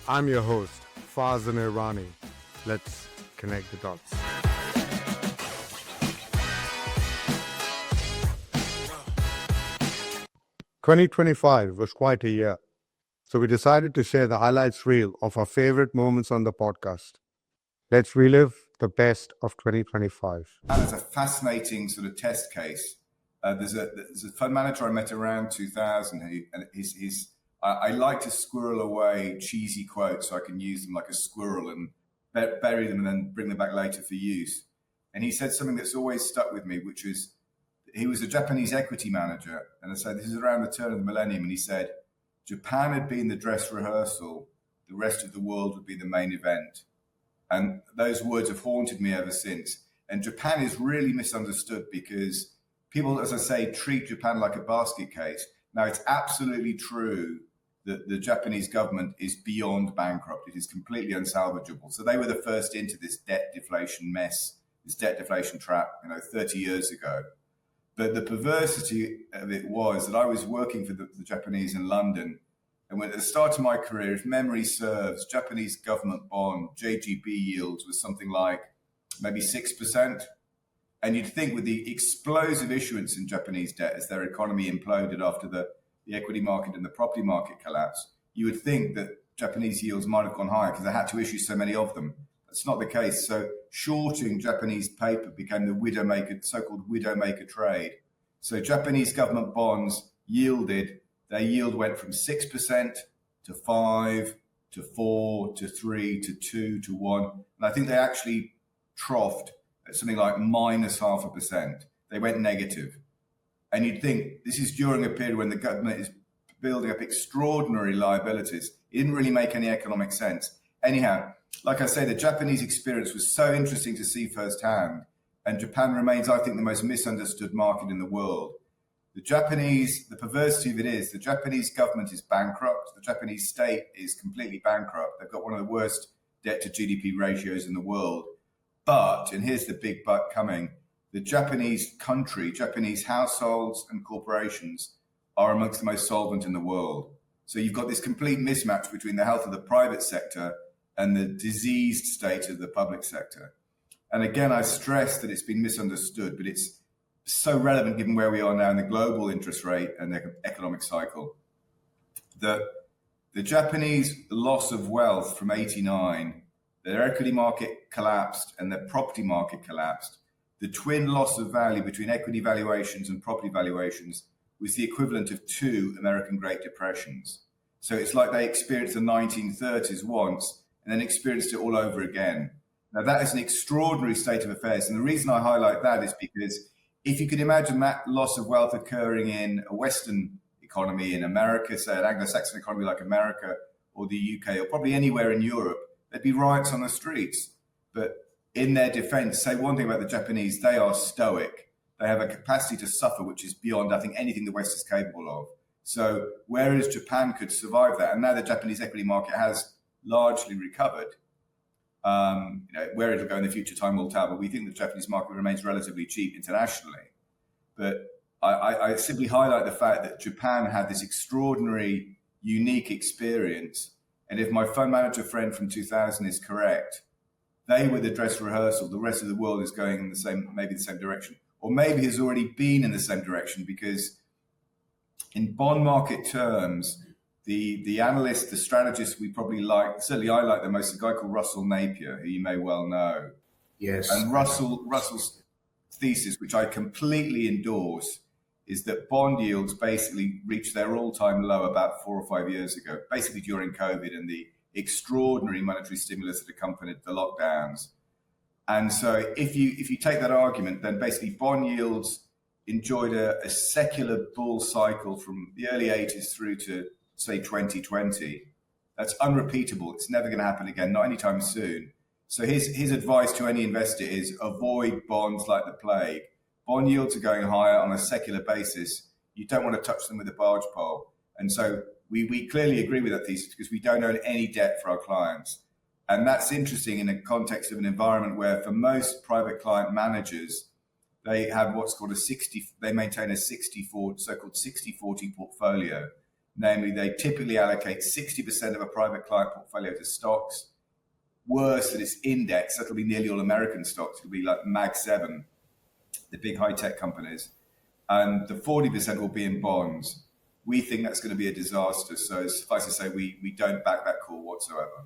I'm your host, Farzin Irani. Let's connect the dots. "2025 was quite a year, so we decided to share the highlights reel of our favorite moments on the podcast. Let's relive the best of 2025. And it's a fascinating sort of test case. There's a fund manager I met around 2000 I like to squirrel away cheesy quotes so I can use them like a squirrel and bury them and then bring them back later for use. And he said something that's always stuck with me, which is, he was a Japanese equity manager. And I said, this is around the turn of the millennium. And he said, Japan had been the dress rehearsal. The rest of the world would be the main event. And those words have haunted me ever since. And Japan is really misunderstood because people, as I say, treat Japan like a basket case. Now, it's absolutely true that the Japanese government is beyond bankrupt. It is completely unsalvageable. So they were the first into this debt deflation mess, this debt deflation trap, 30 years ago. But the perversity of it was that I was working for the Japanese in London. And at the start of my career, if memory serves, Japanese government bond, JGB yields was something like maybe 6%. And you'd think with the explosive issuance in Japanese debt as their economy imploded after the equity market and the property market collapse, you would think that Japanese yields might have gone higher because they had to issue so many of them. That's not the case. So shorting Japanese paper became the widowmaker, so-called widowmaker trade. So Japanese government bonds yielded, their yield went from 6% to 5 to 4 to 3 to 2 to 1. And I think they actually troughed at something like minus 0.5%. They went negative. And you'd think this is during a period when the government is building up extraordinary liabilities. It didn't really make any economic sense. Anyhow, like I say, the Japanese experience was so interesting to see firsthand. And Japan remains, I think, the most misunderstood market in the world. The perversity of it is, the Japanese government is bankrupt. The Japanese state is completely bankrupt. They've got one of the worst debt to GDP ratios in the world. But, and here's the big but coming, the Japanese country, Japanese households and corporations are amongst the most solvent in the world. So you've got this complete mismatch between the health of the private sector and the diseased state of the public sector. And again, I stress that it's been misunderstood, but it's so relevant given where we are now in the global interest rate and the economic cycle. The Japanese loss of wealth from 89, their equity market collapsed and their property market collapsed. The twin loss of value between equity valuations and property valuations was the equivalent of 2 American Great Depressions. So it's like they experienced the 1930s once and then experienced it all over again. Now, that is an extraordinary state of affairs. And the reason I highlight that is because if you could imagine that loss of wealth occurring in a Western economy in America, say an Anglo-Saxon economy like America or the UK, or probably anywhere in Europe, there'd be riots on the streets. But in their defense, say one thing about the Japanese, they are stoic. They have a capacity to suffer, which is beyond, I think, anything the West is capable of. So whereas Japan could survive that, and now the Japanese equity market has largely recovered, where it'll go in the future, time will tell, but we think the Japanese market remains relatively cheap internationally. But I simply highlight the fact that Japan had this extraordinary, unique experience. And if my fund manager friend from 2000 is correct, they were the dress rehearsal. The rest of the world is going in the same direction, or maybe has already been in the same direction, because in bond market terms, the analyst, the strategist we probably like, certainly I like the most, a guy called Russell Napier, who you may well know. Yes. And Russell's thesis, which I completely endorse, is that bond yields basically reached their all-time low about 4 or 5 years ago, basically during COVID and the extraordinary monetary stimulus that accompanied the lockdowns. And so if you take that argument, then basically bond yields enjoyed a secular bull cycle from the early 80s through to, say, 2020. That's unrepeatable. It's never going to happen again, not anytime soon. So his advice to any investor is avoid bonds like the plague. Bond yields are going higher on a secular basis. You don't want to touch them with a barge pole. And so we clearly agree with that thesis because we don't own any debt for our clients. And that's interesting in the context of an environment where for most private client managers, they have what's called they maintain a 60-40, so-called 60-40 portfolio. Namely, they typically allocate 60% of a private client portfolio to stocks. Worse, that it's indexed. That'll be nearly all American stocks. It'll be like Mag 7, the big high-tech companies. And the 40% will be in bonds. We think that's going to be a disaster. So suffice to say, we don't back that call whatsoever.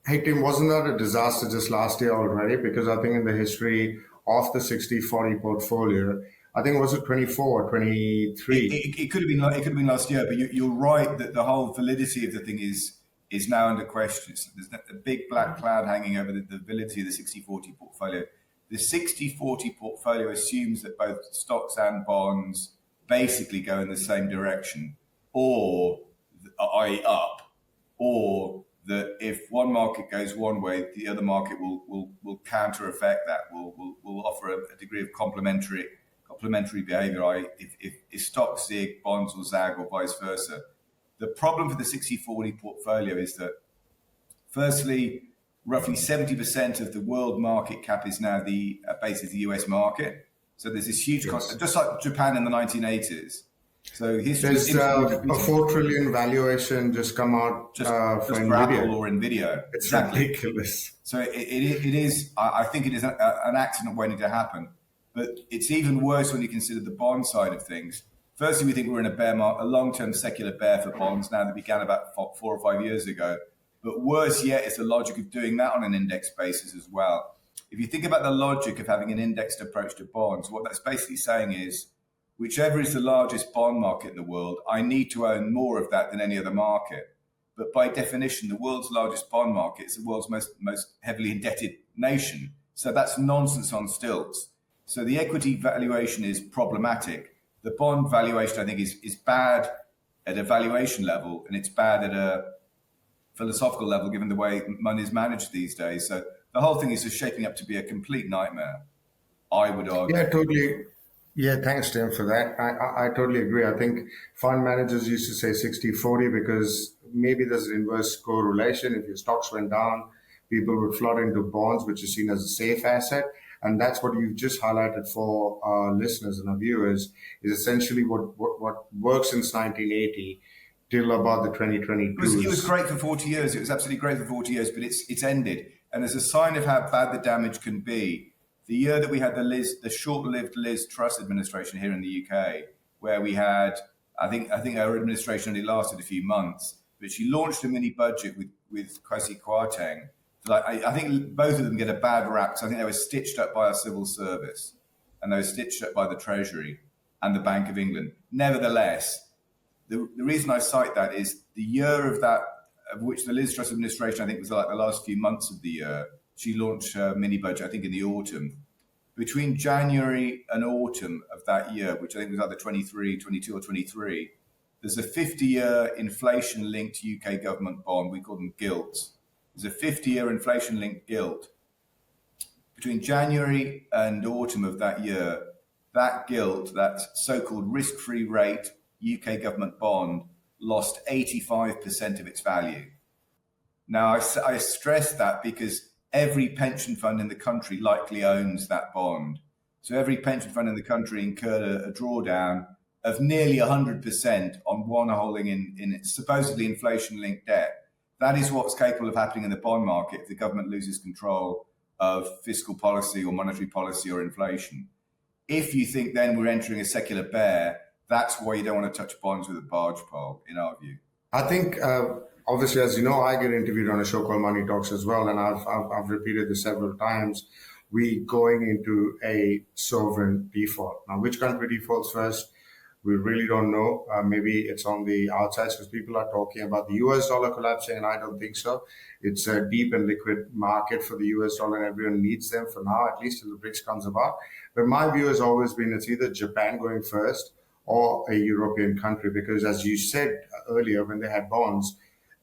Hey, Tim, wasn't that a disaster just last year already? Because I think in the history of the 60-40 portfolio, I think was it 24 or 23? It could have been last year, but you're right that the whole validity of the thing is now under question. So there's a big black cloud hanging over the validity of the 60-40 portfolio. The 60-40 portfolio assumes that both stocks and bonds basically go in the same direction, or i.e. up, or that if one market goes one way, the other market will counter effect that, will offer a degree of complementary behavior. If stocks zig, bonds will zag, or vice versa. The problem for the 60-40 portfolio is that, firstly, roughly 70% of the world market cap is now basically the US market. So there's this huge, just like Japan in the 1980s. So there's a 4 trillion valuation just come out for Apple or Nvidia. It's exactly ridiculous. So it is. I think it is an accident waiting to happen. But it's even worse when you consider the bond side of things. Firstly, we think we're in a bear market, a long-term secular bear for bonds now that began about 4 or 5 years ago. But worse yet is the logic of doing that on an index basis as well. If you think about the logic of having an indexed approach to bonds, what that's basically saying is, whichever is the largest bond market in the world, I need to own more of that than any other market. But by definition, the world's largest bond market is the world's most heavily indebted nation. So that's nonsense on stilts. So the equity valuation is problematic. The bond valuation, I think, is bad at a valuation level, and it's bad at a philosophical level, given the way money is managed these days. So the whole thing is just shaping up to be a complete nightmare, I would argue. Yeah, totally. Yeah, thanks, Tim, for that. I totally agree. I think fund managers used to say 60-40 because maybe there's an inverse correlation. If your stocks went down, people would flood into bonds, which is seen as a safe asset. And that's what you've just highlighted for our listeners and our viewers, is essentially what works since 1980 till about the 2022. It was great for 40 years. It was absolutely great for 40 years, but it's ended. And as a sign of how bad the damage can be, the year that we had the short-lived Liz Truss administration here in the UK, where we had, I think her administration only lasted a few months, but she launched a mini budget with Kwasi Kwarteng. I think both of them get a bad rap. So I think they were stitched up by our civil service, and they were stitched up by the Treasury and the Bank of England. Nevertheless, the reason I cite that is the year of which the Liz Truss administration, I think, was like the last few months of the year. She launched her mini budget, I think, in the autumn. Between January and autumn of that year, which I think was either 22 or 23, there's a 50-year inflation-linked UK government bond. We call them gilts. There's a 50-year inflation-linked gilt. Between January and autumn of that year, that gilt, that so-called risk-free rate UK government bond, lost 85% of its value. Now, I stress that because every pension fund in the country likely owns that bond. So every pension fund in the country incurred a drawdown of nearly 100% on one holding in its supposedly inflation-linked debt. That is what's capable of happening in the bond market if the government loses control of fiscal policy or monetary policy or inflation. If you think then we're entering a secular bear, that's why you don't want to touch bonds with a barge pole, in our view. I think, obviously, as you know, I get interviewed on a show called Money Talks as well, and I've repeated this several times. We going into a sovereign default. Now, which country defaults first? We really don't know. Maybe it's on the outside because people are talking about the US dollar collapsing, and I don't think so. It's a deep and liquid market for the US dollar, and everyone needs them for now, at least till the BRICS comes about. But my view has always been it's either Japan going first or a European country, because as you said earlier, when they had bonds,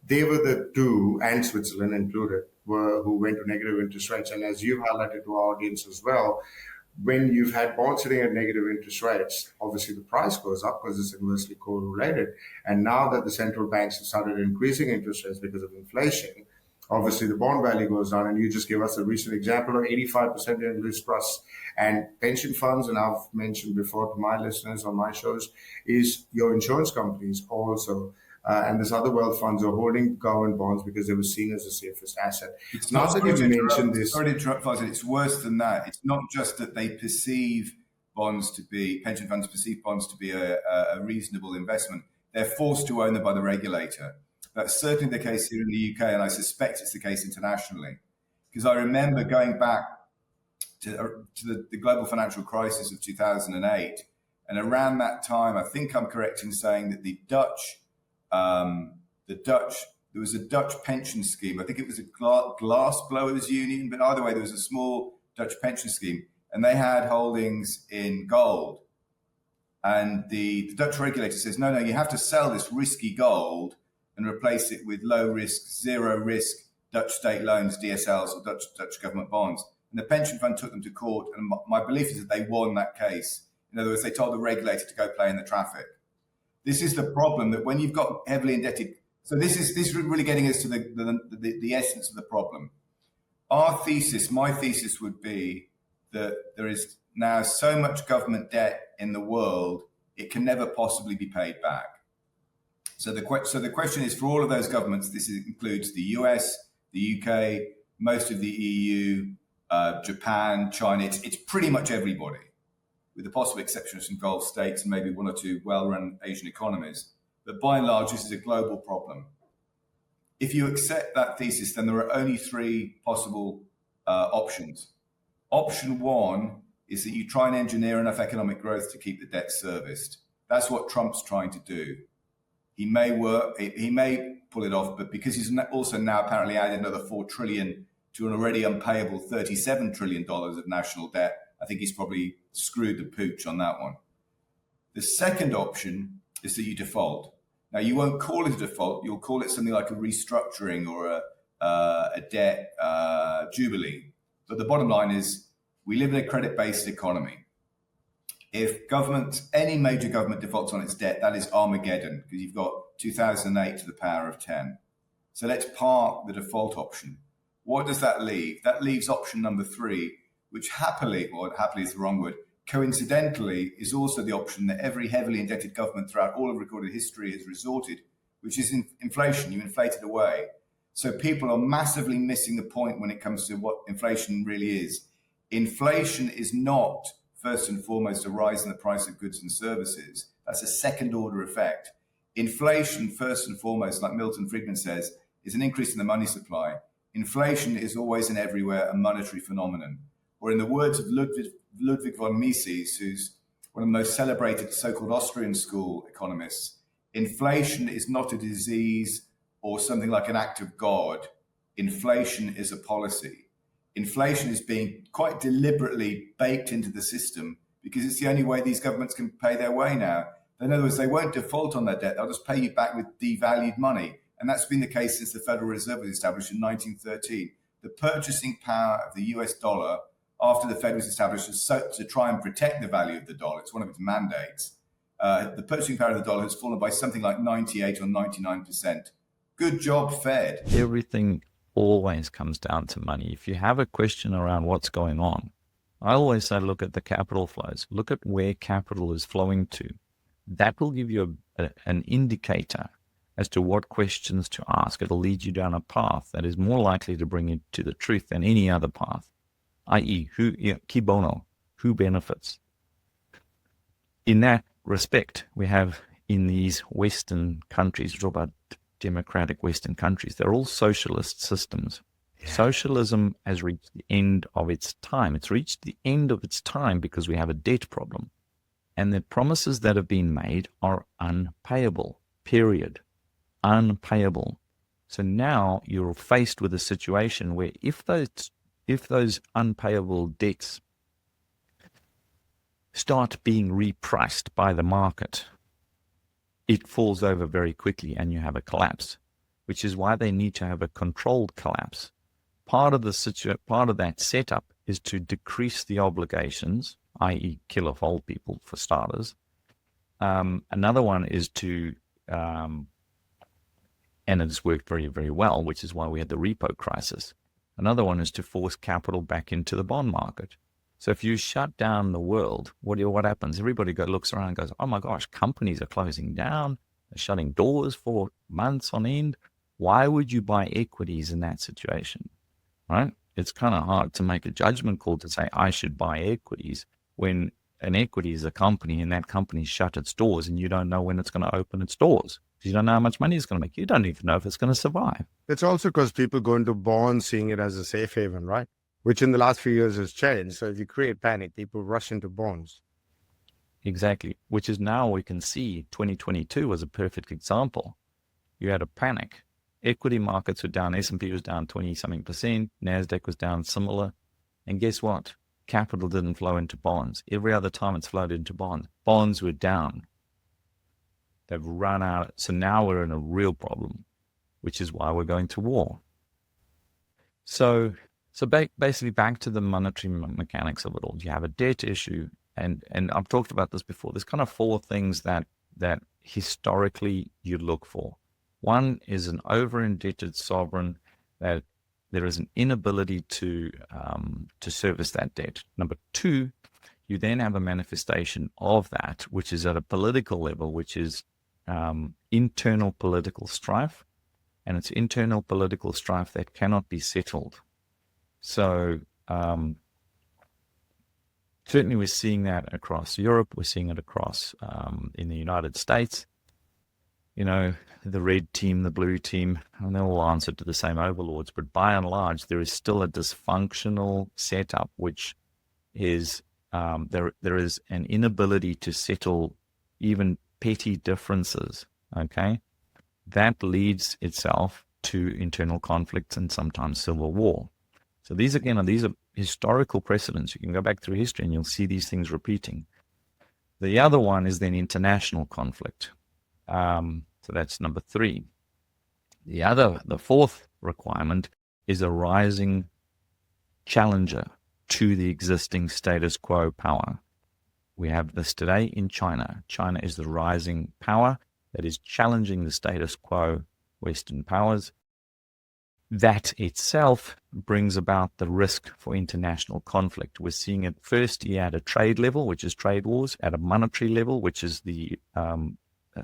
they were the two, and Switzerland included, who went to negative interest rates. And as you highlighted to our audience as well, when you've had bonds sitting at negative interest rates, obviously the price goes up because it's inversely correlated. And now that the central banks have started increasing interest rates because of inflation, obviously the bond value goes down. And you just gave us a recent example of 85% in list trusts and pension funds. And I've mentioned before to my listeners on my shows is your insurance companies also. And this other wealth funds are holding government bonds because they were seen as the safest asset. It's Not that you mentioned this. Sorry to interrupt, Farzin. It's worse than that. It's not just that they perceive bonds to be, pension funds perceive bonds to be a reasonable investment. They're forced to own them by the regulator. That's certainly the case here in the UK, and I suspect it's the case internationally. Because I remember going back to the global financial crisis of 2008, and around that time, I think I'm correct in saying that there was a Dutch pension scheme. I think it was a glass blowers union, but either way, there was a small Dutch pension scheme, and they had holdings in gold. And the Dutch regulator says, no, you have to sell this risky gold and replace it with low risk, zero risk Dutch state loans, DSLs, or Dutch government bonds. And the pension fund took them to court, and my belief is that they won that case. In other words, they told the regulator to go play in the traffic. This is the problem, that when you've got heavily indebted. So this is really getting us to the essence of the problem. My thesis would be that there is now so much government debt in the world, it can never possibly be paid back. So the question is, for all of those governments, this includes the US, the UK, most of the EU, Japan, China, it's pretty much everybody, with the possible exception of some Gulf states and maybe one or two well-run Asian economies. But by and large, this is a global problem. If you accept that thesis, then there are only three possible options. Option one is that you try and engineer enough economic growth to keep the debt serviced. That's what Trump's trying to do. He may pull it off, but because he's also now apparently added another $4 trillion to an already unpayable $37 trillion of national debt, I think he's probably screwed the pooch on that one. The second option is that you default. Now, you won't call it a default. You'll call it something like a restructuring or a debt jubilee. But the bottom line is we live in a credit-based economy. If any major government defaults on its debt, that is Armageddon, because you've got 2008 to the power of 10. So let's park the default option. What does that leave? That leaves option number 3, which happily is the wrong word, coincidentally is also the option that every heavily indebted government throughout all of recorded history has resorted, which is inflation. You inflate it away. So people are massively missing the point when it comes to what inflation really is. Inflation is not, first and foremost, a rise in the price of goods and services. That's a second order effect. Inflation, first and foremost, like Milton Friedman says, is an increase in the money supply. Inflation is always and everywhere a monetary phenomenon. Or in the words of Ludwig von Mises, who's one of the most celebrated so-called Austrian school economists, inflation is not a disease or something like an act of God. Inflation is a policy. Inflation is being quite deliberately baked into the system because it's the only way these governments can pay their way now. In other words, they won't default on their debt. They'll just pay you back with devalued money. And that's been the case since the Federal Reserve was established in 1913. The purchasing power of the US dollar after the Fed was established is to try and protect the value of the dollar. It's one of its mandates. The purchasing power of the dollar has fallen by something like 98 or 99%. Good job, Fed. Everything always comes down to money. If you have a question around what's going on, I always say look at the capital flows. Look at where capital is flowing to. That will give you an indicator as to what questions to ask. It'll lead you down a path that is more likely to bring you to the truth than any other path, i.e., qui bono, who benefits. In that respect, we have in these Western countries, we talk about democratic Western countries, they're all socialist systems. Yeah. Socialism has reached the end of its time. It's reached the end of its time because we have a debt problem. And the promises that have been made are unpayable, period. Unpayable. So now you're faced with a situation where if those unpayable debts start being repriced by the market, it falls over very quickly and you have a collapse, which is why they need to have a controlled collapse. Part of that setup is to decrease the obligations, i.e. kill off old people for starters. Another one is to And it's worked very, very well, which is why we had the repo crisis. Another one is to force capital back into the bond market. So if you shut down the world, what happens? Everybody looks around and goes, oh my gosh, companies are closing down, they're shutting doors for months on end. Why would you buy equities in that situation, right? It's kind of hard to make a judgment call to say I should buy equities when an equity is a company and that company shut its doors and you don't know when it's going to open its doors. You don't know how much money it's going to make. You don't even know if it's going to survive. It's also because people go into bonds seeing it as a safe haven, right? Which in the last few years has changed. So if you create panic, people rush into bonds. Exactly. Which is now we can see 2022 was a perfect example. You had a panic. Equity markets were down. S&P was down 20-something%. NASDAQ was down similar. And guess what? Capital didn't flow into bonds. Every other time it's flowed into bonds. Bonds were down. They've run out. So now we're in a real problem, which is why we're going to war. So basically back to the monetary mechanics of it all. You have a debt issue. And I've talked about this before. There's kind of four things that historically you look for. One is an over-indebted sovereign that there is an inability to service that debt. Number two, you then have a manifestation of that, which is at a political level, which is internal political strife, and it's internal political strife that cannot be settled. So certainly we're seeing that across Europe. We're seeing it across in the United States. You know, the red team, the blue team, and they all answer to the same overlords. But by and large, there is still a dysfunctional setup, which is there is an inability to settle even petty differences. Okay, that leads itself to internal conflicts and sometimes civil war. So these are historical precedents. You can go back through history and you'll see these things repeating. The other one is then international conflict. So that's number three. The fourth requirement is a rising challenger to the existing status quo power. We have this today in China. China is the rising power that is challenging the status quo Western powers. That itself brings about the risk for international conflict. We're seeing it firstly at a trade level, which is trade wars, at a monetary level, which is the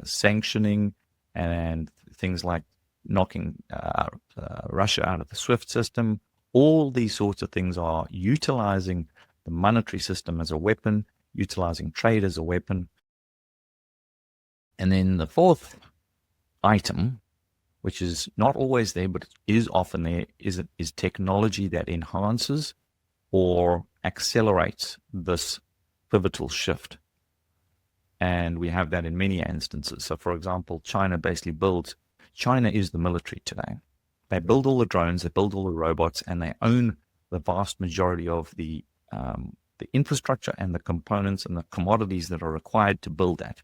sanctioning and things like knocking Russia out of the SWIFT system. All these sorts of things are utilizing the monetary system as a weapon, utilizing trade as a weapon. And then the fourth item, which is not always there, but is often there, is technology that enhances or accelerates this pivotal shift. And we have that in many instances. So, for example, China is the military today. They build all the drones, they build all the robots, and they own the vast majority of the infrastructure and the components and the commodities that are required to build that.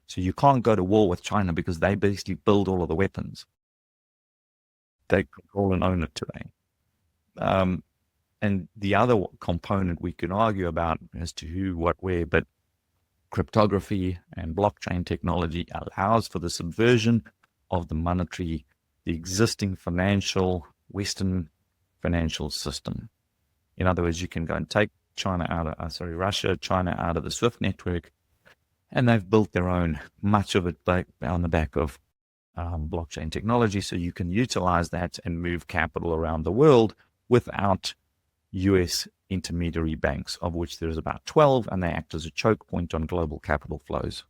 So you can't go to war with China because they basically build all of the weapons. They control and own it today. And the other component we can argue about as to who, what, where, but cryptography and blockchain technology allows for the subversion of the existing Western financial system. In other words, you can go and take Russia, China out of the SWIFT network, and they've built their own, much of it on the back of blockchain technology, so you can utilize that and move capital around the world without US intermediary banks, of which there's about 12, and they act as a choke point on global capital flows.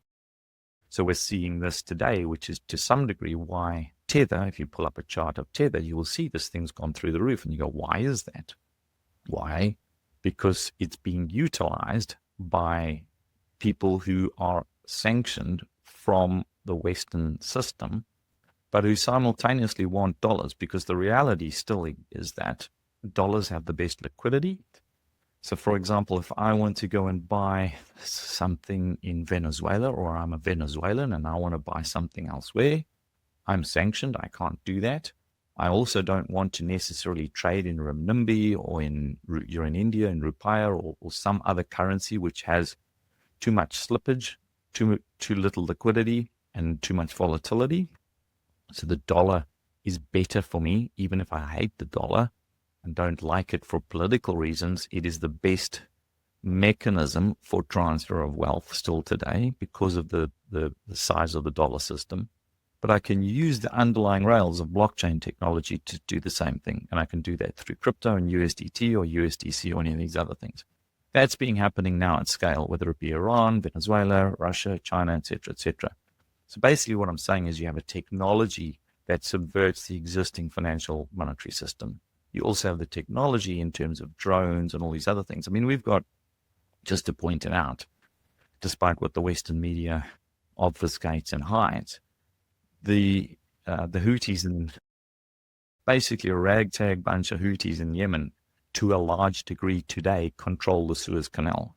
So we're seeing this today, which is to some degree why Tether, if you pull up a chart of Tether, you will see this thing's gone through the roof, and you go, why is that? Why? Because it's being utilized by people who are sanctioned from the Western system, but who simultaneously want dollars, because the reality still is that dollars have the best liquidity. So, for example, if I want to go and buy something in Venezuela, or I'm a Venezuelan and I want to buy something elsewhere, I'm sanctioned. I can't do that. I also don't want to necessarily trade in renminbi, or you're in India in rupiah, or some other currency which has too much slippage, too little liquidity, and too much volatility. So the dollar is better for me, even if I hate the dollar and don't like it for political reasons. It is the best mechanism for transfer of wealth still today because of the size of the dollar system. But I can use the underlying rails of blockchain technology to do the same thing. And I can do that through crypto and USDT or USDC or any of these other things. That's been happening now at scale, whether it be Iran, Venezuela, Russia, China, etc., etc. So basically what I'm saying is you have a technology that subverts the existing financial monetary system. You also have the technology in terms of drones and all these other things. I mean, we've got, just to point it out, despite what the Western media obfuscates and hides, the Houthis, and basically a ragtag bunch of Houthis in Yemen, to a large degree today, control the Suez Canal.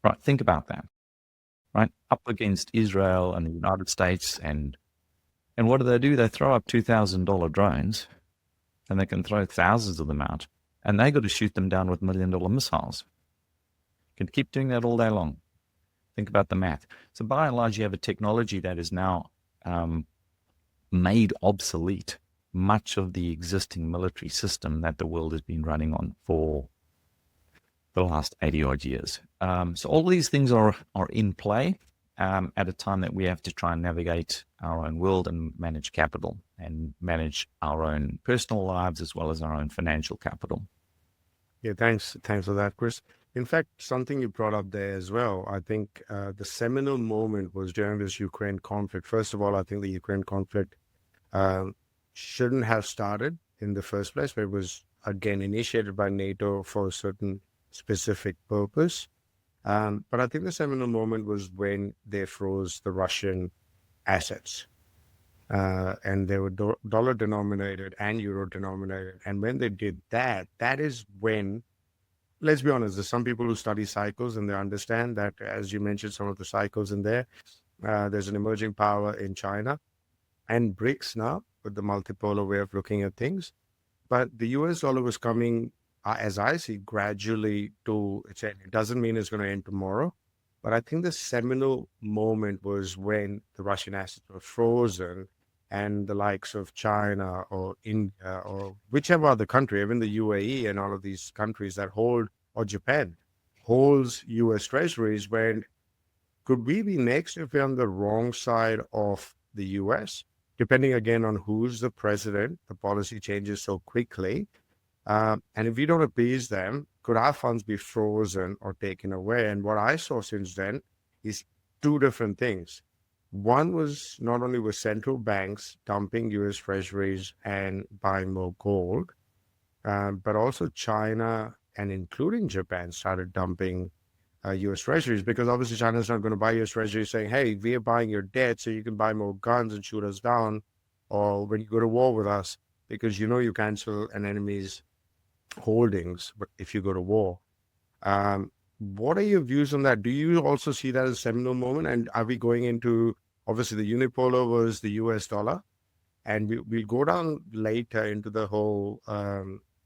Right, think about that. Right, up against Israel and the United States, and what do? They throw up $2,000 drones, and they can throw thousands of them out, and they got to shoot them down with $1 million missiles. You can keep doing that all day long. Think about the math. So by and large, you have a technology that is now made obsolete much of the existing military system that the world has been running on for the last 80 odd years. So all these things are in play at a time that we have to try and navigate our own world and manage capital and manage our own personal lives as well as our own financial capital. Yeah, thanks for that, Chris. In fact, something you brought up there as well, I think the seminal moment was during this Ukraine conflict. First of all, I think the Ukraine conflict shouldn't have started in the first place, but it was, again, initiated by NATO for a certain specific purpose. But I think the seminal moment was when they froze the Russian assets. And they were dollar denominated and euro denominated. And when they did that, that is when, let's be honest, there's some people who study cycles and they understand that, as you mentioned, some of the cycles in there, there's an emerging power in China and BRICS now with the multipolar way of looking at things. But the US dollar was coming, as I see, gradually to its end. It doesn't mean it's going to end tomorrow. But I think the seminal moment was when the Russian assets were frozen and the likes of China or India or whichever other country, even the UAE and all of these countries that hold, or Japan, holds US treasuries, when could we be next if we're on the wrong side of the US? Depending again on who's the president, the policy changes so quickly. And if we don't appease them, could our funds be frozen or taken away? And what I saw since then is two different things. One was not only were central banks dumping US treasuries and buying more gold, but also China and including Japan started dumping US treasuries, because obviously China's not going to buy US treasuries saying, hey, we're buying your debt so you can buy more guns and shoot us down, or when you go to war with us, because you know you cancel an enemy's holdings but if you go to war. What are your views on that? Do you also see that as a seminal moment? And are we going into, obviously the unipolar was the US dollar, and we'll go down later into the whole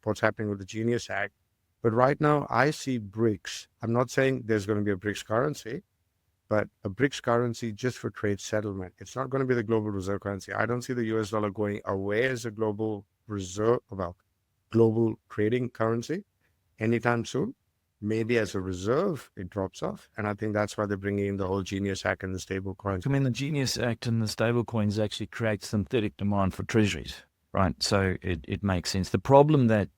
what's happening with the Genius Act. But right now I see BRICS. I'm not saying there's going to be a BRICS currency, but a BRICS currency just for trade settlement. It's not going to be the global reserve currency. I don't see the US dollar going away as a global reserve, well, global trading currency anytime soon. Maybe as a reserve, it drops off. And I think that's why they're bringing in the whole Genius Act and the stable coins. I mean, the Genius Act and the stable coins actually create synthetic demand for treasuries, right? So it makes sense. The problem that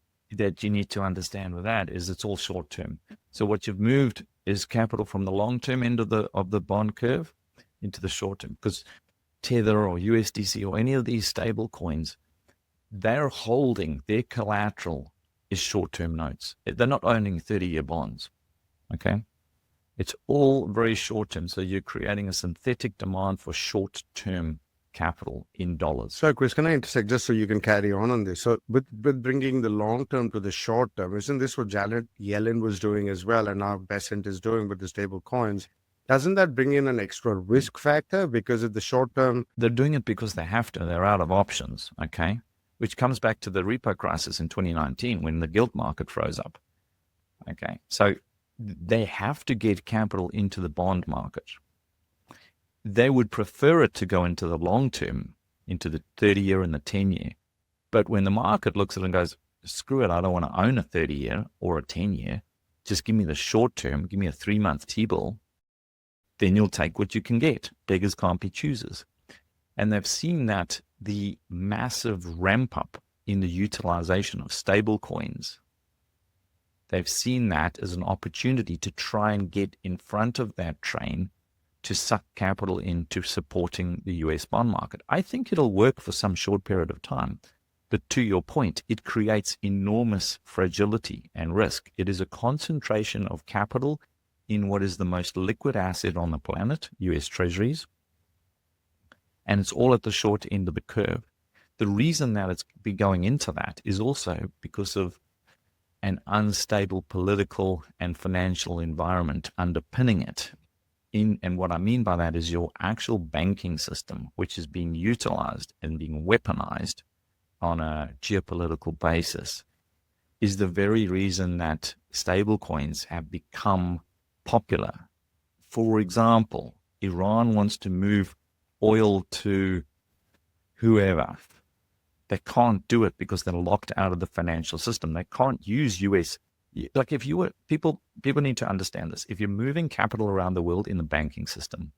you need to understand with that is it's all short term. So what you've moved is capital from the long term end of the bond curve into the short term, because Tether or USDC or any of these stable coins, they're holding their collateral is short-term notes. They're not owning 30-year bonds, okay? It's all very short-term, so you're creating a synthetic demand for short-term capital in dollars. So, Chris, can I intersect just so you can carry on this? So, with bringing the long-term to the short-term, isn't this what Janet Yellen was doing as well, and now Besant is doing with the stable coins? Doesn't that bring in an extra risk factor? Because if the short-term... They're doing it because they have to. They're out of options, okay? Which comes back to the repo crisis in 2019 when the gilt market froze up. Okay, so they have to get capital into the bond market. They would prefer it to go into the long term into the 30-year and the 10-year. But when the market looks at it and goes, screw it, I don't want to own a 30-year or a 10-year, just give me the short term, give me a 3-month T-bill, then you'll take what you can get. Beggars can't be choosers. And they've seen that the massive ramp up in the utilization of stable coins, they've seen that as an opportunity to try and get in front of that train to suck capital into supporting the US bond market. I think it'll work for some short period of time. But to your point, it creates enormous fragility and risk. It is a concentration of capital in what is the most liquid asset on the planet, US Treasuries, and it's all at the short end of the curve. The reason that it's been going into that is also because of an unstable political and financial environment underpinning it. And what I mean by that is your actual banking system, which is being utilized and being weaponized on a geopolitical basis, is the very reason that stablecoins have become popular. For example, Iran wants to move oil to whoever. They can't do it because they're locked out of the financial system. They can't use US. Like if you were, people need to understand this. If you're moving capital around the world in the banking system,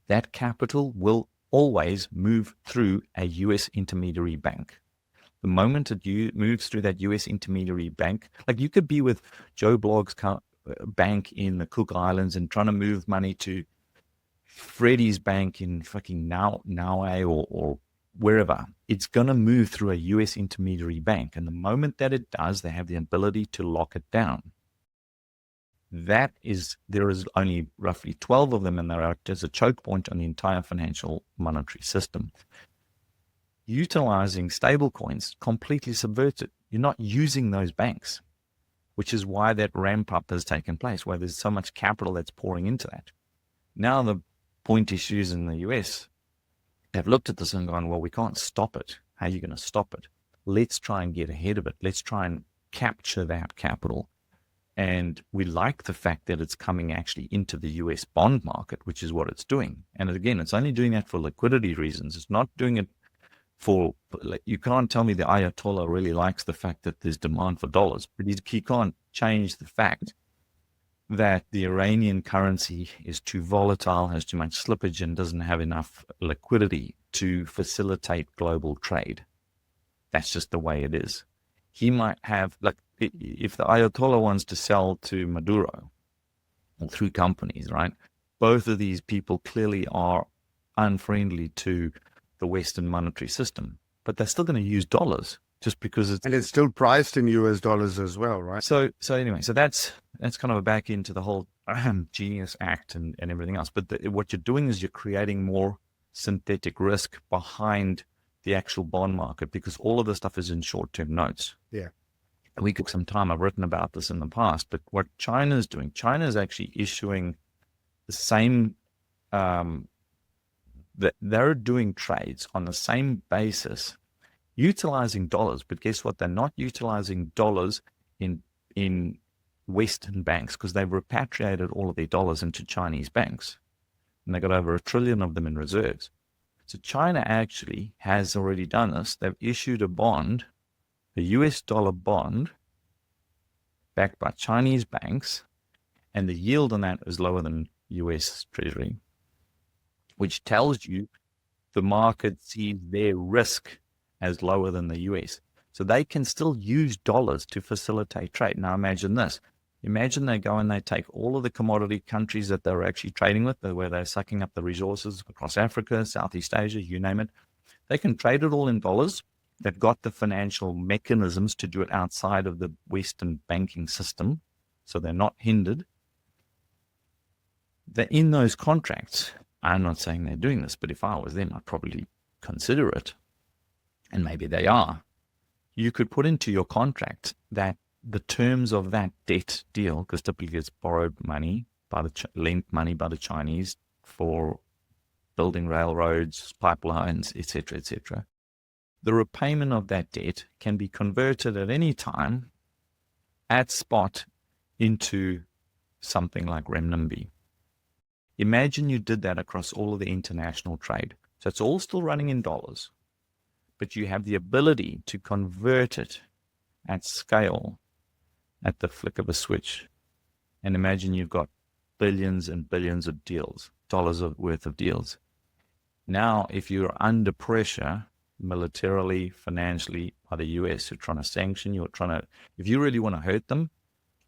that capital will always move through a US intermediary bank. The moment it moves through that US intermediary bank, like you could be with Joe Blogg's bank in the Cook Islands and trying to move money to Freddie's bank in fucking Naue or wherever. It's going to move through a US intermediary bank. And the moment that it does, they have the ability to lock it down. There is only roughly 12 of them, and they're out as a choke point on the entire financial monetary system. Utilizing stablecoins completely subverts it. You're not using those banks, which is why that ramp up has taken place, where there's so much capital that's pouring into that. Now the point issues in the US have looked at this and gone, well, we can't stop it. How are you going to stop it? Let's try and get ahead of it. Let's try and capture that capital. And we like the fact that it's coming actually into the US bond market, which is what it's doing. And again, it's only doing that for liquidity reasons. It's not doing it for, you can't tell me the Ayatollah really likes the fact that there's demand for dollars, but he can't change the fact that the Iranian currency is too volatile, has too much slippage, and doesn't have enough liquidity to facilitate global trade. That's just the way it is. He might have, like, if the Ayatollah wants to sell to Maduro or through companies, right? Both of these people clearly are unfriendly to the Western monetary system, but they're still going to use dollars just because it's... And it's still priced in US dollars as well, right? So anyway, so that's kind of a back into the whole Genius Act and everything else. But what you're doing is you're creating more synthetic risk behind the actual bond market because all of this stuff is in short-term notes. Yeah. We took some time. I've written about this in the past, but what China is doing, China is actually issuing the same, they're doing trades on the same basis, utilizing dollars, but guess what? They're not utilizing dollars in Western banks because they've repatriated all of their dollars into Chinese banks. And they've got over 1 trillion of them in reserves. So China actually has already done this. They've issued a bond, a US dollar bond, backed by Chinese banks, and the yield on that is lower than US Treasury, which tells you the market sees their risk as lower than the US. So they can still use dollars to facilitate trade. Now imagine this. Imagine they go and they take all of the commodity countries that they're actually trading with, where they're sucking up the resources across Africa, Southeast Asia, you name it. They can trade it all in dollars. They've got the financial mechanisms to do it outside of the Western banking system, so they're not hindered. They're in those contracts. I'm not saying they're doing this, but if I was them, I'd probably consider it. And maybe they are. You could put into your contract that the terms of that debt deal, because typically it's borrowed money, lent money by the Chinese for building railroads, pipelines, etc., etc. The repayment of that debt can be converted at any time at spot into something like renminbi. Imagine you did that across all of the international trade. So it's all still running in dollars, but you have the ability to convert it at scale at the flick of a switch. And imagine you've got billions and billions of deals, dollars worth of deals. Now, if you're under pressure militarily, financially by the US, who are trying to sanction you, if you really want to hurt them,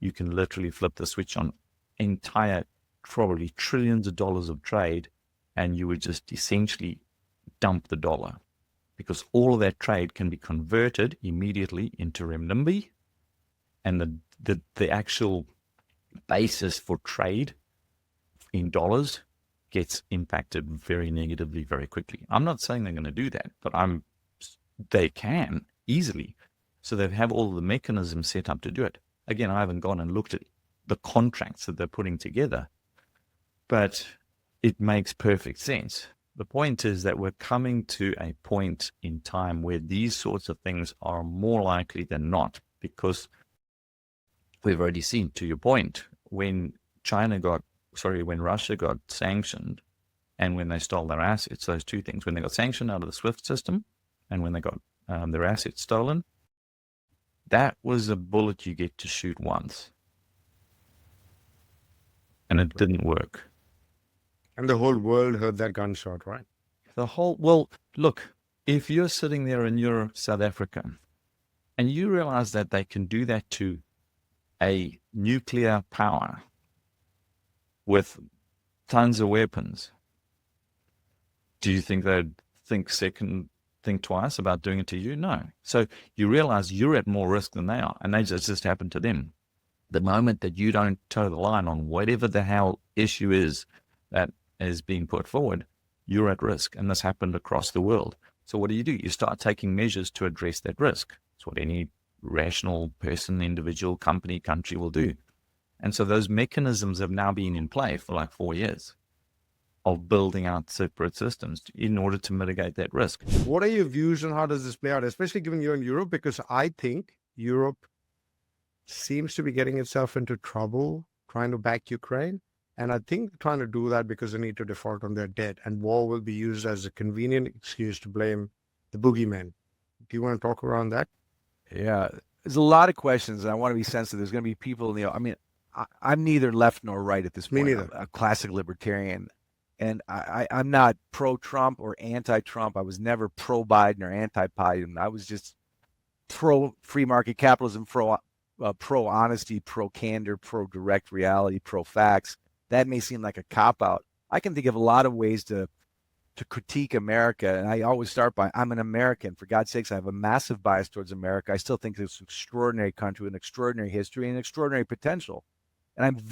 you can literally flip the switch on entire, probably trillions of dollars of trade, and you would just essentially dump the dollar, because all of that trade can be converted immediately into renminbi, and the actual basis for trade in dollars gets impacted very negatively very quickly. I'm not saying they're going to do that, but they can easily. So they have all the mechanisms set up to do it. Again, I haven't gone and looked at the contracts that they're putting together, but it makes perfect sense. The point is that we're coming to a point in time where these sorts of things are more likely than not, because we've already seen, to your point, when Russia got sanctioned and when they stole their assets, those two things, when they got sanctioned out of the SWIFT system and when they got their assets stolen, that was a bullet you get to shoot once. And it didn't work. And the whole world heard that gunshot, right? Well, look, if you're sitting there and you're South Africa and you realize that they can do that to a nuclear power with tons of weapons, do you think they'd think twice about doing it to you? No. So you realize you're at more risk than they are, and they just happened to them. The moment that you don't toe the line on whatever the hell issue is that is being put forward, you're at risk. And this happened across the world. So what do? You start taking measures to address that risk. It's what any rational person, individual, company, country will do. And so those mechanisms have now been in play for like 4 years of building out separate systems in order to mitigate that risk. What are your views on how does this play out, especially given you're in Europe? Because I think Europe seems to be getting itself into trouble trying to back Ukraine. And I think trying to do that because they need to default on their debt, and war will be used as a convenient excuse to blame the boogeyman. Do you want to talk around that? Yeah, there's a lot of questions, and I want to be sensitive. There's going to be people I'm neither left nor right at this point. Me neither. I'm a classic libertarian, and I'm not pro-Trump or anti-Trump. I was never pro-Biden or anti-Biden. I was just pro-free market capitalism, pro-honesty, pro-candor, pro-direct reality, pro-facts. That may seem like a cop-out. I can think of a lot of ways to critique America, and I always start by, I'm an American. For God's sakes, I have a massive bias towards America. I still think it's an extraordinary country, an extraordinary history, and extraordinary potential. And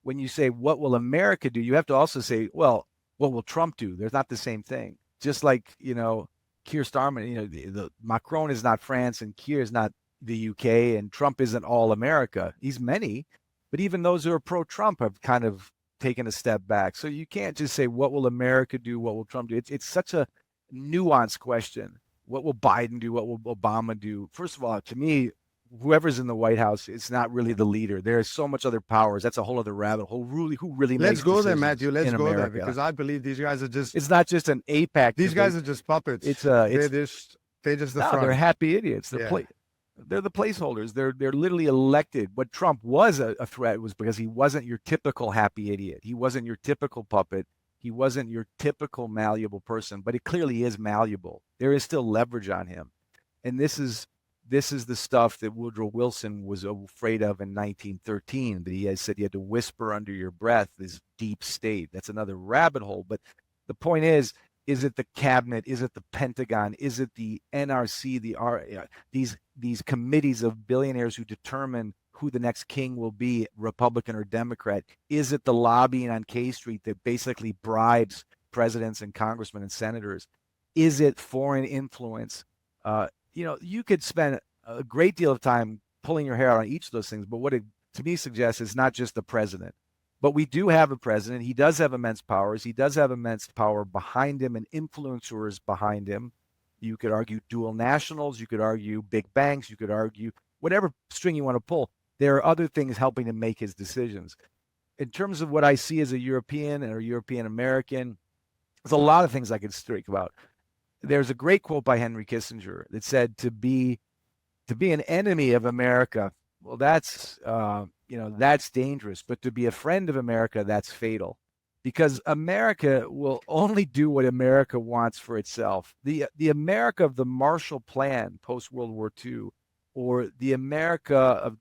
when you say, what will America do? You have to also say, well, what will Trump do? They're not the same thing. Just like, Keir Starmer, the Macron is not France and Keir is not the UK, and Trump isn't all America. He's many, but even those who are pro-Trump have kind of taken a step back. So you can't just say, what will America do? What will Trump do? It's such a nuanced question. What will Biden do? What will Obama do? First of all, to me, whoever's in the White House, it's not really the leader. There's so much other powers. That's a whole other rabbit hole. Who really makes Let's go there, decisions Matthew. Let's in go there, America? because I believe these guys are just, It's not just an APAC. these guys are just puppets. They're just the front. They're happy idiots. They're the placeholders. They're literally elected. What Trump was a threat was because he wasn't your typical happy idiot. He wasn't your typical puppet. He wasn't your typical malleable person, but he clearly is malleable. There is still leverage on him. And this is the stuff that Woodrow Wilson was afraid of in 1913, that he had said you had to whisper under your breath, this deep state. That's another rabbit hole. But the point is it the cabinet? Is it the Pentagon? Is it the NRC, these committees of billionaires who determine who the next king will be, Republican or Democrat? Is it the lobbying on K Street that basically bribes presidents and congressmen and senators? Is it foreign influence? You could spend a great deal of time pulling your hair out on each of those things, but what it to me suggests is not just the president. But we do have a president. He does have immense powers. He does have immense power behind him and influencers behind him. You could argue dual nationals. You could argue big banks. You could argue whatever string you want to pull. There are other things helping him make his decisions. In terms of what I see as a European or European American, There's a lot of things I could speak about. There's a great quote by Henry Kissinger that said, to be an enemy of America, well, that's that's dangerous, but to be a friend of America, that's fatal, because America will only do what America wants for itself. The America of the Marshall Plan post World War II, or the America of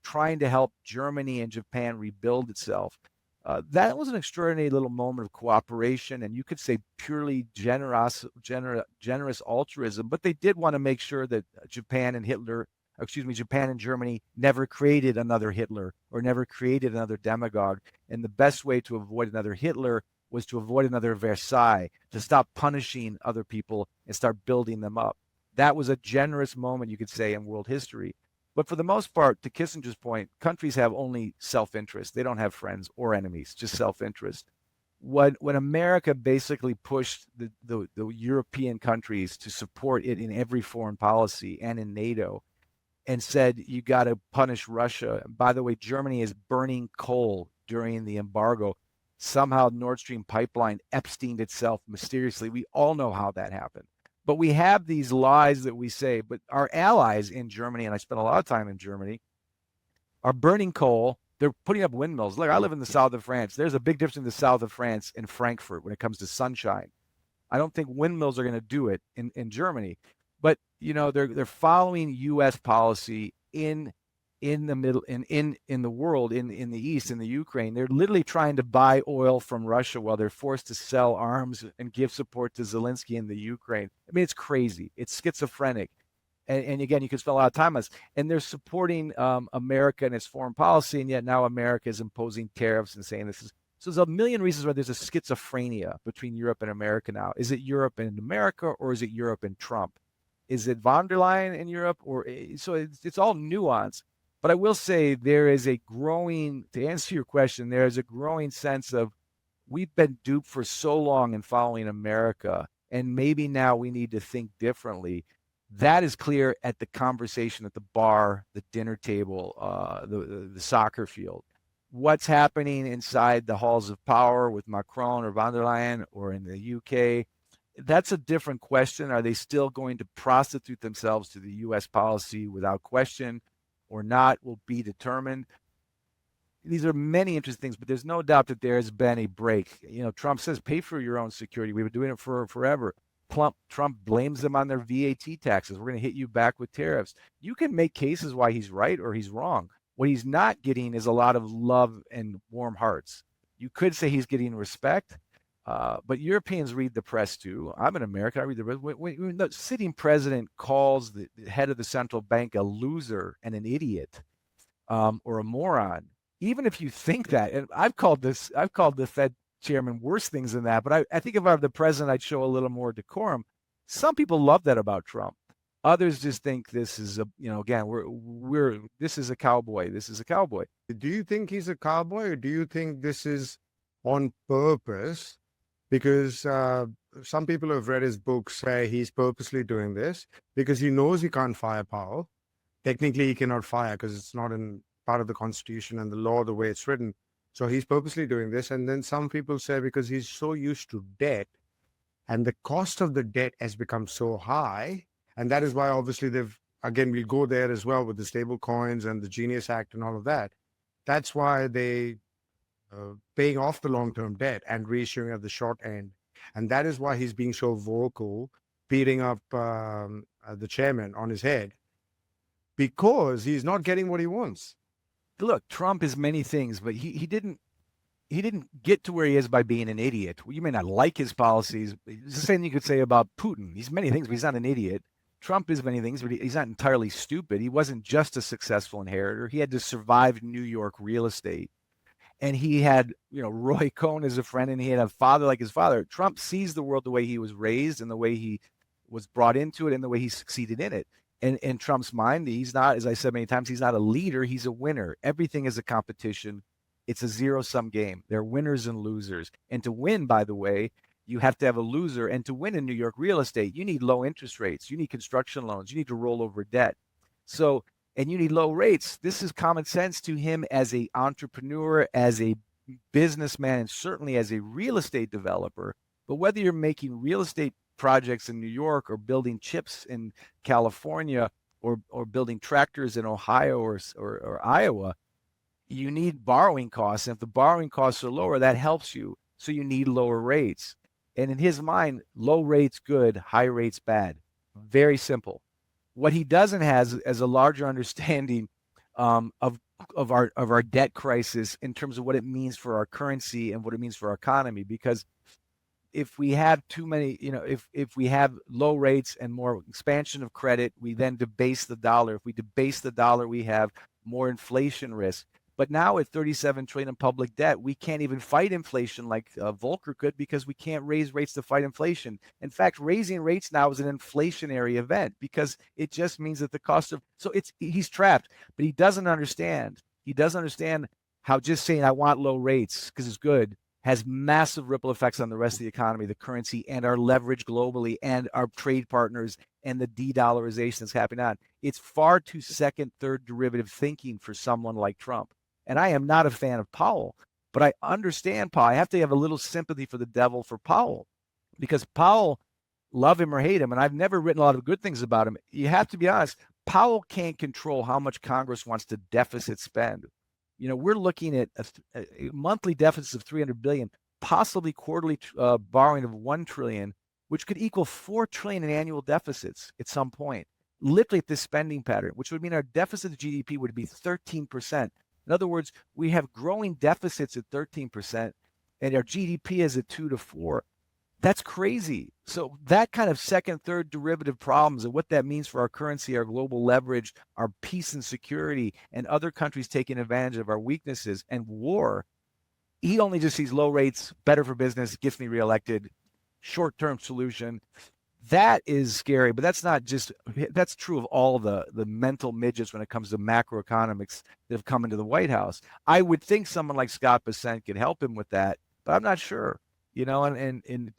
trying to help Germany and Japan rebuild itself. That was an extraordinary little moment of cooperation, and you could say purely generous altruism. But they did want to make sure that Japan and Germany never created another Hitler or never created another demagogue. And the best way to avoid another Hitler was to avoid another Versailles, to stop punishing other people and start building them up. That was a generous moment, you could say, in world history. But for the most part, to Kissinger's point, countries have only self-interest. They don't have friends or enemies, just self-interest. When America basically pushed the European countries to support it in every foreign policy and in NATO, and said, you got to punish Russia. And by the way, Germany is burning coal during the embargo. Somehow Nord Stream pipeline Epsteined itself mysteriously. We all know how that happened. But we have these lies that we say, but our allies in Germany, and I spent a lot of time in Germany, are burning coal. They're putting up windmills. Look, I live in the south of France. There's a big difference in the south of France and Frankfurt when it comes to sunshine. I don't think windmills are going to do it in Germany. But they're following U.S. policy in the middle, in the world, in the East, in the Ukraine. They're literally trying to buy oil from Russia while they're forced to sell arms and give support to Zelensky in the Ukraine. I mean, it's crazy. It's schizophrenic. And again, you could spend a lot of time on this. And they're supporting America and its foreign policy, and yet now America is imposing tariffs and saying this is. So there's a million reasons why there's a schizophrenia between Europe and America now. Is it Europe and America, or is it Europe and Trump? Is it von der Leyen in Europe? So it's all nuance. But I will say there is a growing, to answer your question, there is a growing sense of we've been duped for so long in following America, and maybe now we need to think differently. That is clear at the conversation at the bar, the dinner table, the soccer field. What's happening inside the halls of power with Macron or von der Leyen or in the UK, that's a different question. Are they still going to prostitute themselves to the U.S. policy without question or not will be determined. These are many interesting things, but there's no doubt that there has been a break. Trump says, pay for your own security. We've been doing it for forever. Trump blames them on their VAT taxes. We're going to hit you back with tariffs. You can make cases why he's right or he's wrong. What he's not getting is a lot of love and warm hearts. You could say he's getting respect, but Europeans read the press too. I'm an American. I read the press. When the sitting president calls the head of the central bank a loser and an idiot or a moron, even if you think that, and I've called the Fed chairman worse things than that, but I think if I were the president, I'd show a little more decorum. Some people love that about Trump. Others just think this is this is a cowboy. This is a cowboy. Do you think he's a cowboy, or do you think this is on purpose? Because some people who have read his books say he's purposely doing this because he knows he can't fire Powell. Technically, he cannot fire because it's not in part of the Constitution and the law the way it's written. So he's purposely doing this. And then some people say because he's so used to debt and the cost of the debt has become so high. And that is why, obviously, we'll go there as well with the Stablecoins and the Genius Act and all of that. That's why they paying off the long-term debt and reissuing at the short end. And that is why he's being so vocal, beating up the chairman on his head, because he's not getting what he wants. Look, Trump is many things, but he didn't get to where he is by being an idiot. Well, you may not like his policies. It's the same you could say about Putin. He's many things, but he's not an idiot. Trump is many things, but he's not entirely stupid. He wasn't just a successful inheritor. He had to survive New York real estate. And he had, Roy Cohn as a friend, and he had a father like his father. Trump sees the world the way he was raised and the way he was brought into it and the way he succeeded in it. And in Trump's mind, he's not, as I said many times, he's not a leader. He's a winner. Everything is a competition. It's a zero-sum game. There are winners and losers. And to win, by the way, you have to have a loser. And to win in New York real estate, you need low interest rates. You need construction loans. You need to roll over debt. And you need low rates. This is common sense to him as an entrepreneur, as a businessman, and certainly as a real estate developer. But whether you're making real estate projects in New York or building chips in California or building tractors in Ohio or Iowa, you need borrowing costs. And if the borrowing costs are lower, that helps you. So you need lower rates. And in his mind, low rates good, high rates bad. Very simple. What he doesn't have is a larger understanding of our debt crisis in terms of what it means for our currency and what it means for our economy. Because if we have too many, if we have low rates and more expansion of credit, we then debase the dollar. If we debase the dollar, we have more inflation risk. But now at 37 trillion in public debt, we can't even fight inflation like Volcker could, because we can't raise rates to fight inflation. In fact, raising rates now is an inflationary event, because it just means that the cost of, so he's trapped, but he doesn't understand. He doesn't understand how just saying I want low rates because it's good has massive ripple effects on the rest of the economy, the currency, and our leverage globally, and our trade partners, and the de-dollarization that's happening on. It's far too second, third derivative thinking for someone like Trump. And I am not a fan of Powell, but I understand Powell. I have to have a little sympathy for the devil for Powell, because Powell, love him or hate him, and I've never written a lot of good things about him. You have to be honest, Powell can't control how much Congress wants to deficit spend. We're looking at a monthly deficits of 300 billion, possibly quarterly borrowing of 1 trillion, which could equal 4 trillion in annual deficits at some point, literally at this spending pattern, which would mean our deficit to GDP would be 13%. In other words, we have growing deficits at 13%, and our GDP is at 2 to 4. That's crazy. So that kind of second, third derivative problems and what that means for our currency, our global leverage, our peace and security, and other countries taking advantage of our weaknesses and war, he only just sees low rates, better for business, gets me reelected, short-term solution. That is scary, but that's true of all the mental midgets when it comes to macroeconomics that have come into the White House. I would think someone like Scott Bessent could help him with that, but I'm not sure. And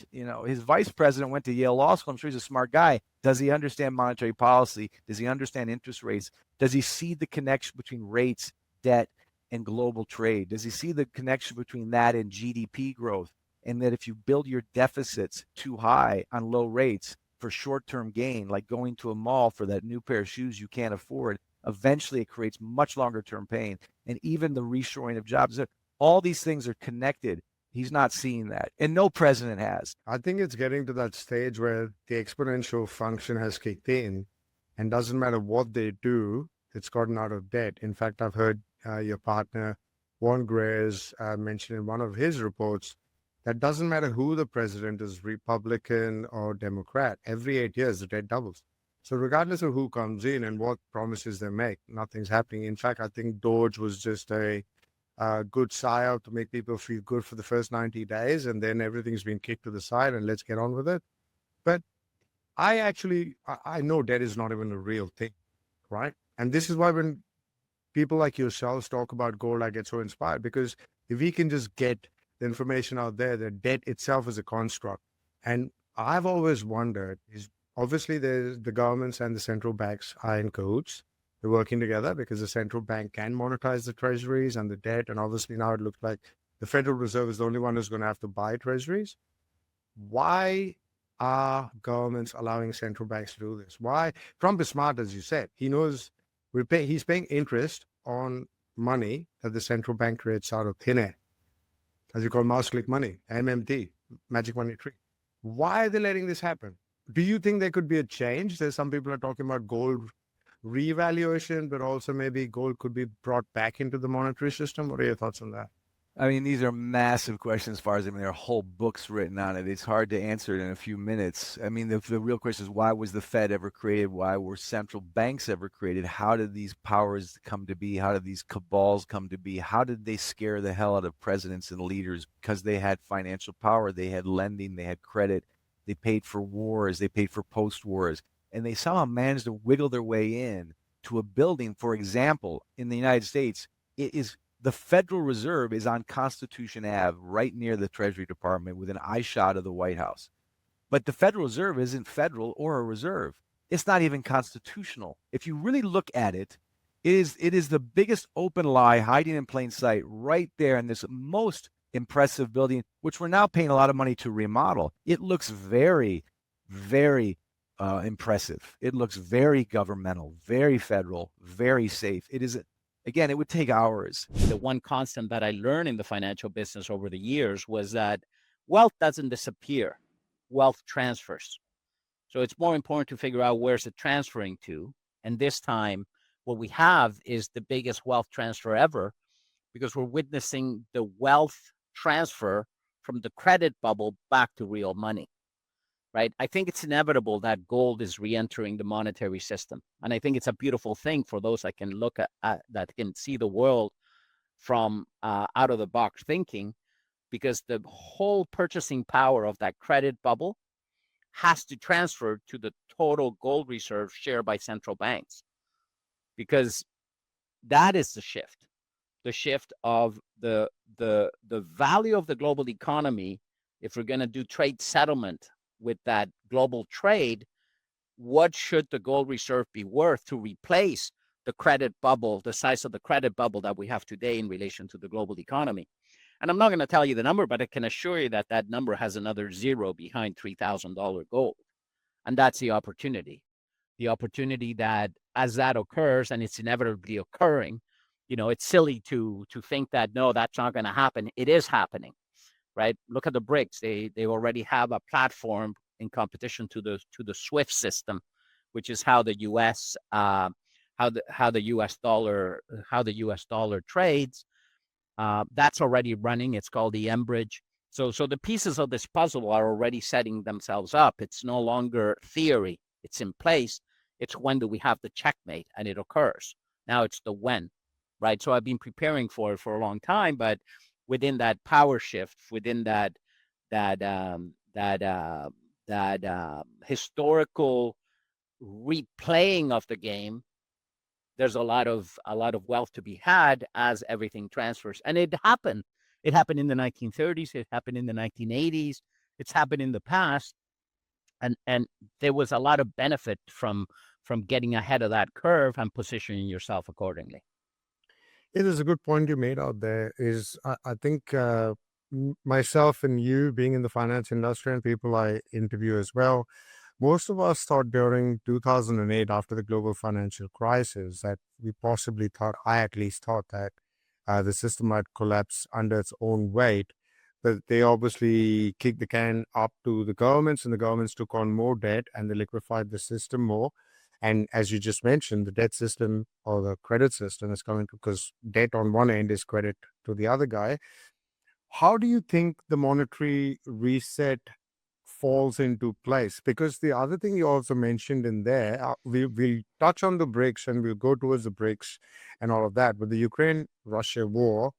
his vice president went to Yale Law School. I'm sure he's a smart guy. Does he understand monetary policy? Does he understand interest rates? Does he see the connection between rates, debt, and global trade? Does he see the connection between that and GDP growth? And that if you build your deficits too high on low rates for short-term gain, like going to a mall for that new pair of shoes you can't afford, eventually it creates much longer-term pain. And even the reshoring of jobs, all these things are connected. He's not seeing that, and no president has. I think it's getting to that stage where the exponential function has kicked in, and doesn't matter what they do, it's gotten out of debt. In fact, I've heard your partner, Warren Greer's, mentioned in one of his reports that doesn't matter who the president is, Republican or Democrat, every 8 years the debt doubles. So regardless of who comes in and what promises they make, nothing's happening. In fact, I think Doge was just a good psyop to make people feel good for the first 90 days, and then everything's been kicked to the side and let's get on with it. But I know debt is not even a real thing, right? And this is why when people like yourselves talk about gold, I get so inspired, because if we can just get the information out there that debt itself is a construct. And I've always wondered, is obviously the governments and the central banks are in cahoots. They're working together because the central bank can monetize the treasuries and the debt. And obviously now it looks like the Federal Reserve is the only one who's going to have to buy treasuries. Why are governments allowing central banks to do this? Why? Trump is smart, as you said. He knows he's paying interest on money that the central bank creates out of thin air, as you call mouse click money, MMT, magic money tree. Why are they letting this happen? Do you think there could be a change? There's some people are talking about gold revaluation, but also maybe gold could be brought back into the monetary system. What are your thoughts on that? I mean, these are massive questions as far as, there are whole books written on it. It's hard to answer it in a few minutes. I mean, the real question is, why was the Fed ever created? Why were central banks ever created? How did these powers come to be? How did these cabals come to be? How did they scare the hell out of presidents and leaders? Because they had financial power, they had lending, they had credit, they paid for wars, they paid for post-wars, and they somehow managed to wiggle their way in to a building. For example, in the United States, the Federal Reserve is on Constitution Ave, right near the Treasury Department, with an eye shot of the White House. But the Federal Reserve isn't federal or a reserve. It's not even constitutional. If you really look at it, it is the biggest open lie hiding in plain sight right there in this most impressive building, which we're now paying a lot of money to remodel. It looks very, very impressive. It looks very governmental, very federal, very safe. It is, again, it would take hours. The one constant that I learned in the financial business over the years was that wealth doesn't disappear, wealth transfers. So it's more important to figure out where's it transferring to. And this time, what we have is the biggest wealth transfer ever, because we're witnessing the wealth transfer from the credit bubble back to real money, right? I think it's inevitable that gold is re-entering the monetary system. And I think it's a beautiful thing for those that can look at that can see the world from out of the box thinking, because the whole purchasing power of that credit bubble has to transfer to the total gold reserve shared by central banks, because that is the shift of the value of the global economy. If we're going to do trade settlement with that global trade, what should the gold reserve be worth to replace the credit bubble, the size of the credit bubble that we have today in relation to the global economy? And I'm not going to tell you the number, but I can assure you that that number has another zero behind $3,000 gold. And that's the opportunity. The opportunity that as that occurs, and it's inevitably occurring, it's silly to think that, no, that's not going to happen. It is happening, right? Look at the BRICS. They already have a platform in competition to the SWIFT system, which is how the U.S. how the U.S. dollar trades. That's already running. It's called the Bridge. So the pieces of this puzzle are already setting themselves up. It's no longer theory. It's in place. It's when do we have the checkmate, and it occurs. Now it's the when, right? So I've been preparing for it for a long time, but within that power shift, within that historical replaying of the game, there's a lot of wealth to be had as everything transfers. And it happened. It happened in the 1930s. It happened in the 1980s. It's happened in the past. And there was a lot of benefit from getting ahead of that curve and positioning yourself accordingly. It is a good point you made out there. I think myself and you being in the finance industry and people I interview as well, most of us thought during 2008, after the global financial crisis, that we possibly thought, I at least thought that the system might collapse under its own weight. But they obviously kicked the can up to the governments, and the governments took on more debt and they liquefied the system more. And as you just mentioned, the debt system or the credit system is coming because debt on one end is credit to the other guy. How do you think the monetary reset falls into place? Because the other thing you also mentioned in there, we'll touch on the BRICS and we'll go towards the BRICS and all of that. But the Ukraine-Russia war,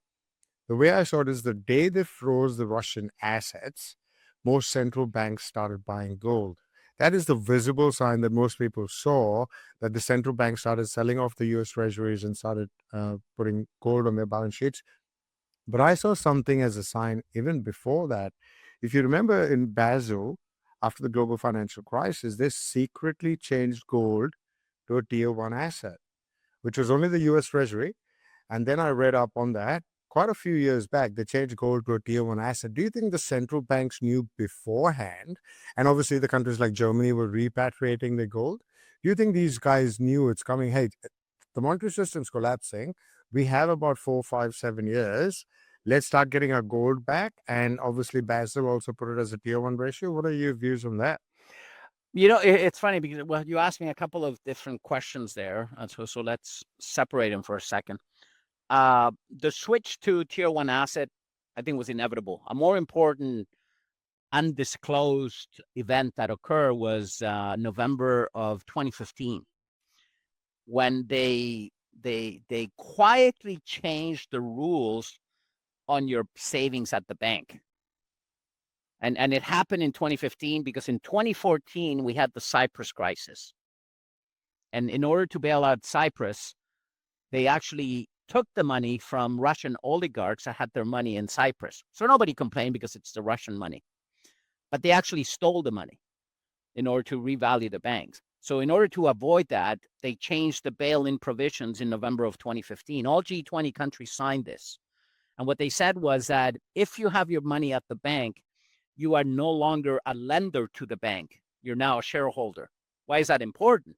the way I saw it is the day they froze the Russian assets, most central banks started buying gold. That is the visible sign that most people saw, that the central bank started selling off the US Treasuries and started putting gold on their balance sheets. But I saw something as a sign even before that. If you remember in Basel, after the global financial crisis, they secretly changed gold to a tier one asset, which was only the US Treasury. And then I read up on that. Quite a few years back, they changed gold to a tier one asset. Do you think the central banks knew beforehand? And obviously the countries like Germany were repatriating their gold. Do you think these guys knew it's coming? Hey, the monetary system's collapsing. We have about 4, 5, 7 years. Let's start getting our gold back. And obviously Basel also put it as a tier one ratio. What are your views on that? It's funny because, well, you asked me a couple of different questions there. And so let's separate them for a second. The switch to tier one asset, I think, was inevitable. A more important undisclosed event that occurred was November of 2015, when they quietly changed the rules on your savings at the bank. And it happened in 2015 because in 2014 we had the Cyprus crisis. And in order to bail out Cyprus, they actually took the money from Russian oligarchs that had their money in Cyprus. So nobody complained because it's the Russian money. But they actually stole the money in order to revalue the banks. So in order to avoid that, they changed the bail-in provisions in November of 2015. All G20 countries signed this. And what they said was that if you have your money at the bank, you are no longer a lender to the bank. You're now a shareholder. Why is that important?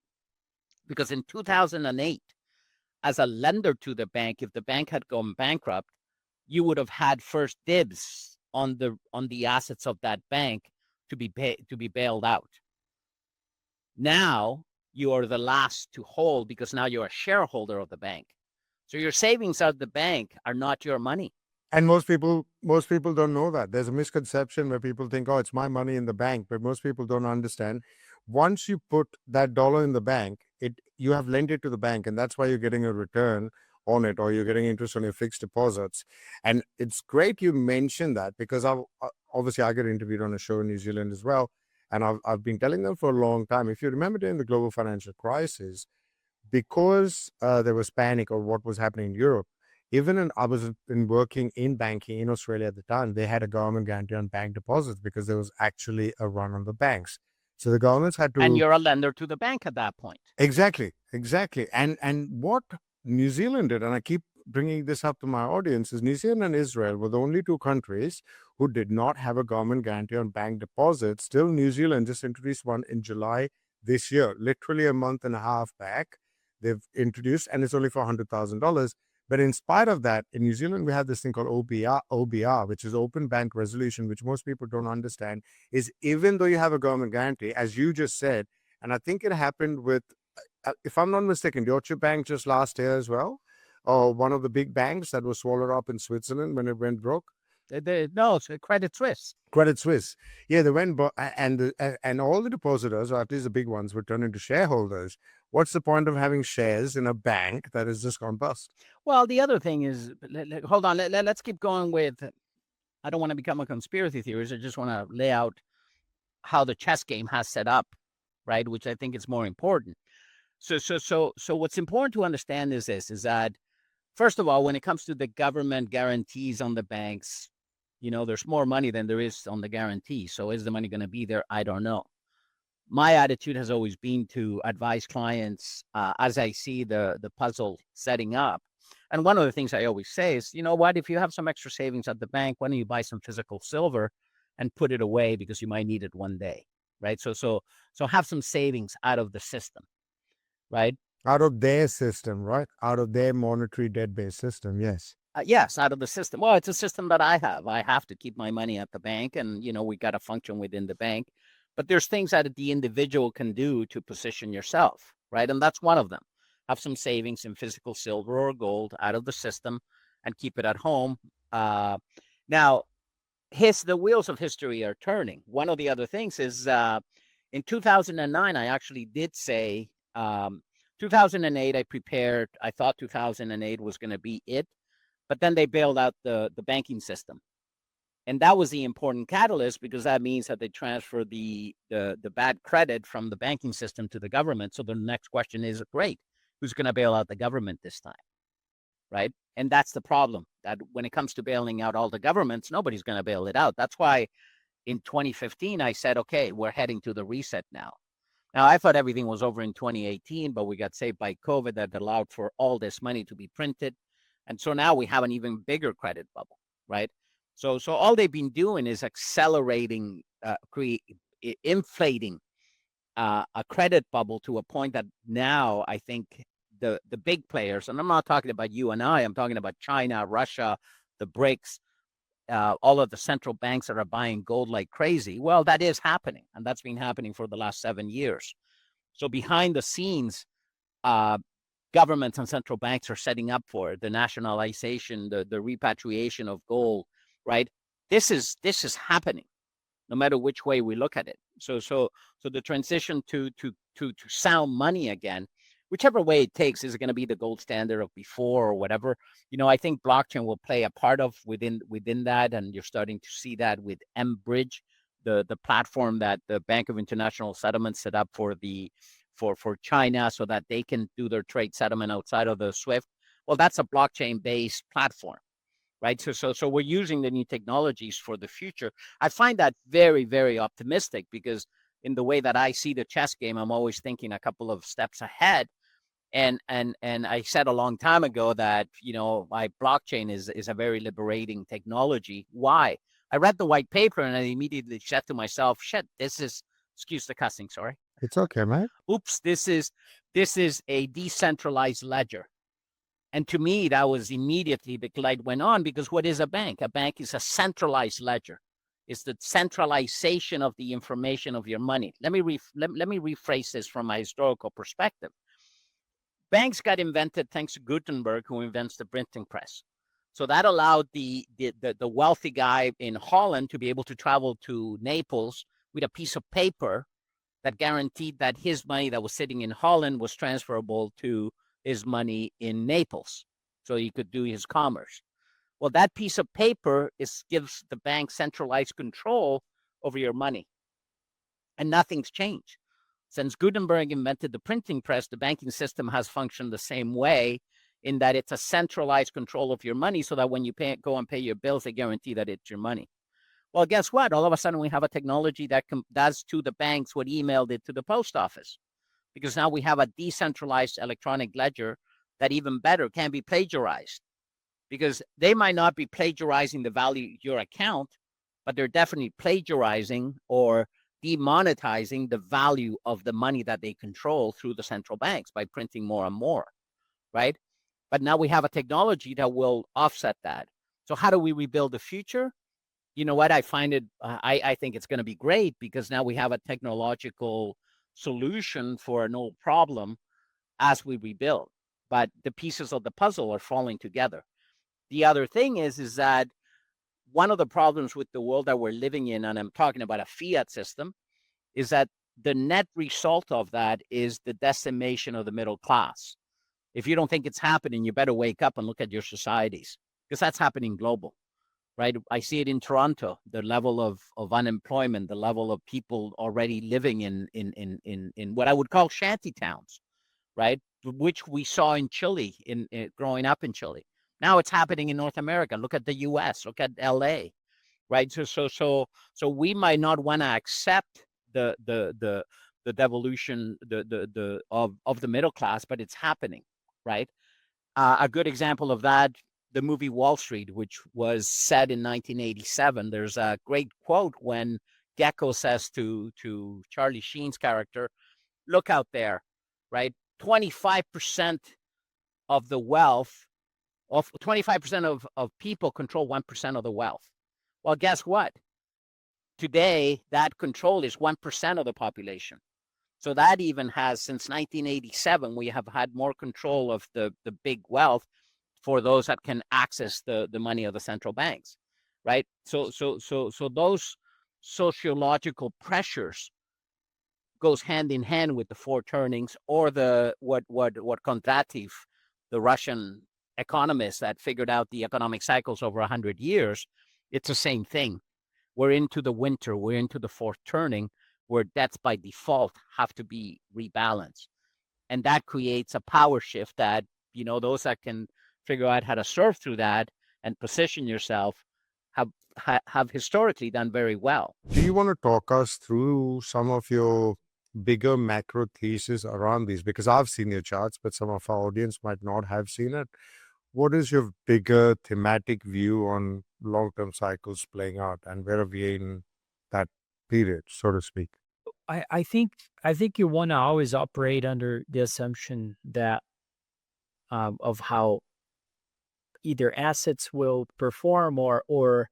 Because in 2008, as a lender to the bank, if the bank had gone bankrupt, you would have had first dibs on the assets of that bank to be bailed out. Now you are the last to hold because now you're a shareholder of the bank. So your savings at the bank are not your money. And most people don't know that. There's a misconception where people think, oh, it's my money in the bank, but most people don't understand. Once you put that dollar in the bank, you have lent it to the bank, and that's why you're getting a return on it, or you're getting interest on your fixed deposits. And it's great you mentioned that, because obviously I get interviewed on a show in New Zealand as well, and I've been telling them for a long time. If you remember during the global financial crisis, because there was panic of what was happening in Europe, I was working in banking in Australia at the time, they had a government guarantee on bank deposits because there was actually a run on the banks. So the governments had to... And you're a lender to the bank at that point. Exactly. And what New Zealand did, and I keep bringing this up to my audience, is New Zealand and Israel were the only two countries who did not have a government guarantee on bank deposits. Still, New Zealand just introduced one in July this year, literally a month and a half back. They've introduced, and it's only for $100,000. But in spite of that, in New Zealand, we have this thing called OBR, which is Open Bank Resolution, which most people don't understand, is even though you have a government guarantee, as you just said, and I think it happened with, if I'm not mistaken, Deutsche Bank just last year as well, or one of the big banks that was swallowed up in Switzerland when it went broke. No, it's Credit Suisse. Credit Suisse. Yeah, they went, and all the depositors, or at least the big ones, were turned into shareholders. What's the point of having shares in a bank that has just gone bust? Well, the other thing is, hold on, let's keep going with, I don't want to become a conspiracy theorist. I just want to lay out how the chess game has set up, right? Which I think is more important. So what's important to understand is this, is that, first of all, when it comes to the government guarantees on the banks, there's more money than there is on the guarantee. So is the money going to be there? I don't know. My attitude has always been to advise clients as I see the puzzle setting up. And one of the things I always say is, you know what, if you have some extra savings at the bank, why don't you buy some physical silver and put it away because you might need it one day, right? So have some savings out of the system, right? Out of their system, right? Out of their monetary debt-based system, yes. Yes, out of the system. Well, it's a system that I have. I have to keep my money at the bank, and, we got to function within the bank. But there's things that the individual can do to position yourself, right? And that's one of them. Have some savings in physical silver or gold out of the system and keep it at home. Now, the wheels of history are turning. One of the other things is in 2009, I actually did say, 2008, I thought 2008 was going to be it, but then they bailed out the banking system. And that was the important catalyst, because that means that they transfer the bad credit from the banking system to the government. So the next question is, great, who's going to bail out the government this time, right? And that's the problem, that when it comes to bailing out all the governments, nobody's going to bail it out. That's why in 2015, I said, okay, we're heading to the reset now. Now, I thought everything was over in 2018, but we got saved by COVID that allowed for all this money to be printed. And so now we have an even bigger credit bubble, right? So all they've been doing is accelerating, inflating a credit bubble to a point that now I think the big players, and I'm not talking about you and I'm talking about China, Russia, the BRICS, all of the central banks that are buying gold like crazy. Well, that is happening, and that's been happening for the last 7 years. So behind the scenes, governments and central banks are setting up for it, the nationalization, the repatriation of gold, right? This is happening, no matter which way we look at it. So the transition to sound money again, whichever way it takes, is going to be the gold standard of before or whatever. I think blockchain will play a part of within that, and you're starting to see that with mBridge, the platform that the Bank of International Settlements set up for China, so that they can do their trade settlement outside of the SWIFT. Well, that's a blockchain-based platform, right? So we're using the new technologies for the future. I find that very, very optimistic, because in the way that I see the chess game, I'm always thinking a couple of steps ahead. And I said a long time ago that, my blockchain is a very liberating technology. Why? I read the white paper and I immediately said to myself, shit, this is, excuse the cussing, sorry. It's okay, man. Oops, this is a decentralized ledger. And to me, that was immediately the light went on, because what is a bank? A bank is a centralized ledger. It's the centralization of the information of your money. Let me rephrase this from a historical perspective. Banks got invented thanks to Gutenberg, who invents the printing press. So that allowed the wealthy guy in Holland to be able to travel to Naples with a piece of paper that guaranteed that his money that was sitting in Holland was transferable to his money in Naples, so he could do his commerce. Well, that piece of paper gives the bank centralized control over your money, and nothing's changed. Since Gutenberg invented the printing press, the banking system has functioned the same way, in that it's a centralized control of your money, so that when you go and pay your bills, they guarantee that it's your money. Well, guess what? All of a sudden, we have a technology that does to the banks what email did to the post office, because now we have a decentralized electronic ledger that, even better, can be plagiarized, because they might not be plagiarizing the value of your account, but they're definitely plagiarizing or demonetizing the value of the money that they control through the central banks by printing more and more, right? But now we have a technology that will offset that. So how do we rebuild the future? You know what? I find it, I think it's going to be great, because now we have a technological solution for an old problem as we rebuild. But the pieces of the puzzle are falling together. The other thing is that one of the problems with the world that we're living in, and I'm talking about a fiat system, is that the net result of that is the decimation of the middle class. If you don't think it's happening, you better wake up and look at your societies, because that's happening global, right? I see it in Toronto, the level of unemployment, the level of people already living in what I would call shanty towns, right? Which we saw in Chile, in growing up in Chile. Now it's happening in North America. Look at the U.S. Look at L.A. Right? So we might not want to accept the devolution of the middle class, but it's happening, right? A good example of that, the movie Wall Street, which was set in 1987. There's a great quote when Gecko says to Charlie Sheen's character, "Look out there, right? 25% of the wealth, of 25% of people control 1% of the wealth." Well, guess what? Today, that control is 1% of the population. So that even has, since 1987, we have had more control of the big wealth for those that can access the money of the central banks, right? So those sociological pressures goes hand in hand with the four turnings, or the what Kondrativ, the Russian economist that figured out the economic cycles over 100 years, it's the same thing. We're into the winter, we're into the fourth turning, where debts by default have to be rebalanced. And that creates a power shift that, those that can figure out how to surf through that and position yourself have historically done very well. Do you want to talk us through some of your bigger macro thesis around these? Because I've seen your charts, but some of our audience might not have seen it. What is your bigger thematic view on long-term cycles playing out, and where are we in that period, so to speak? I think you want to always operate under the assumption that of how either assets will perform, or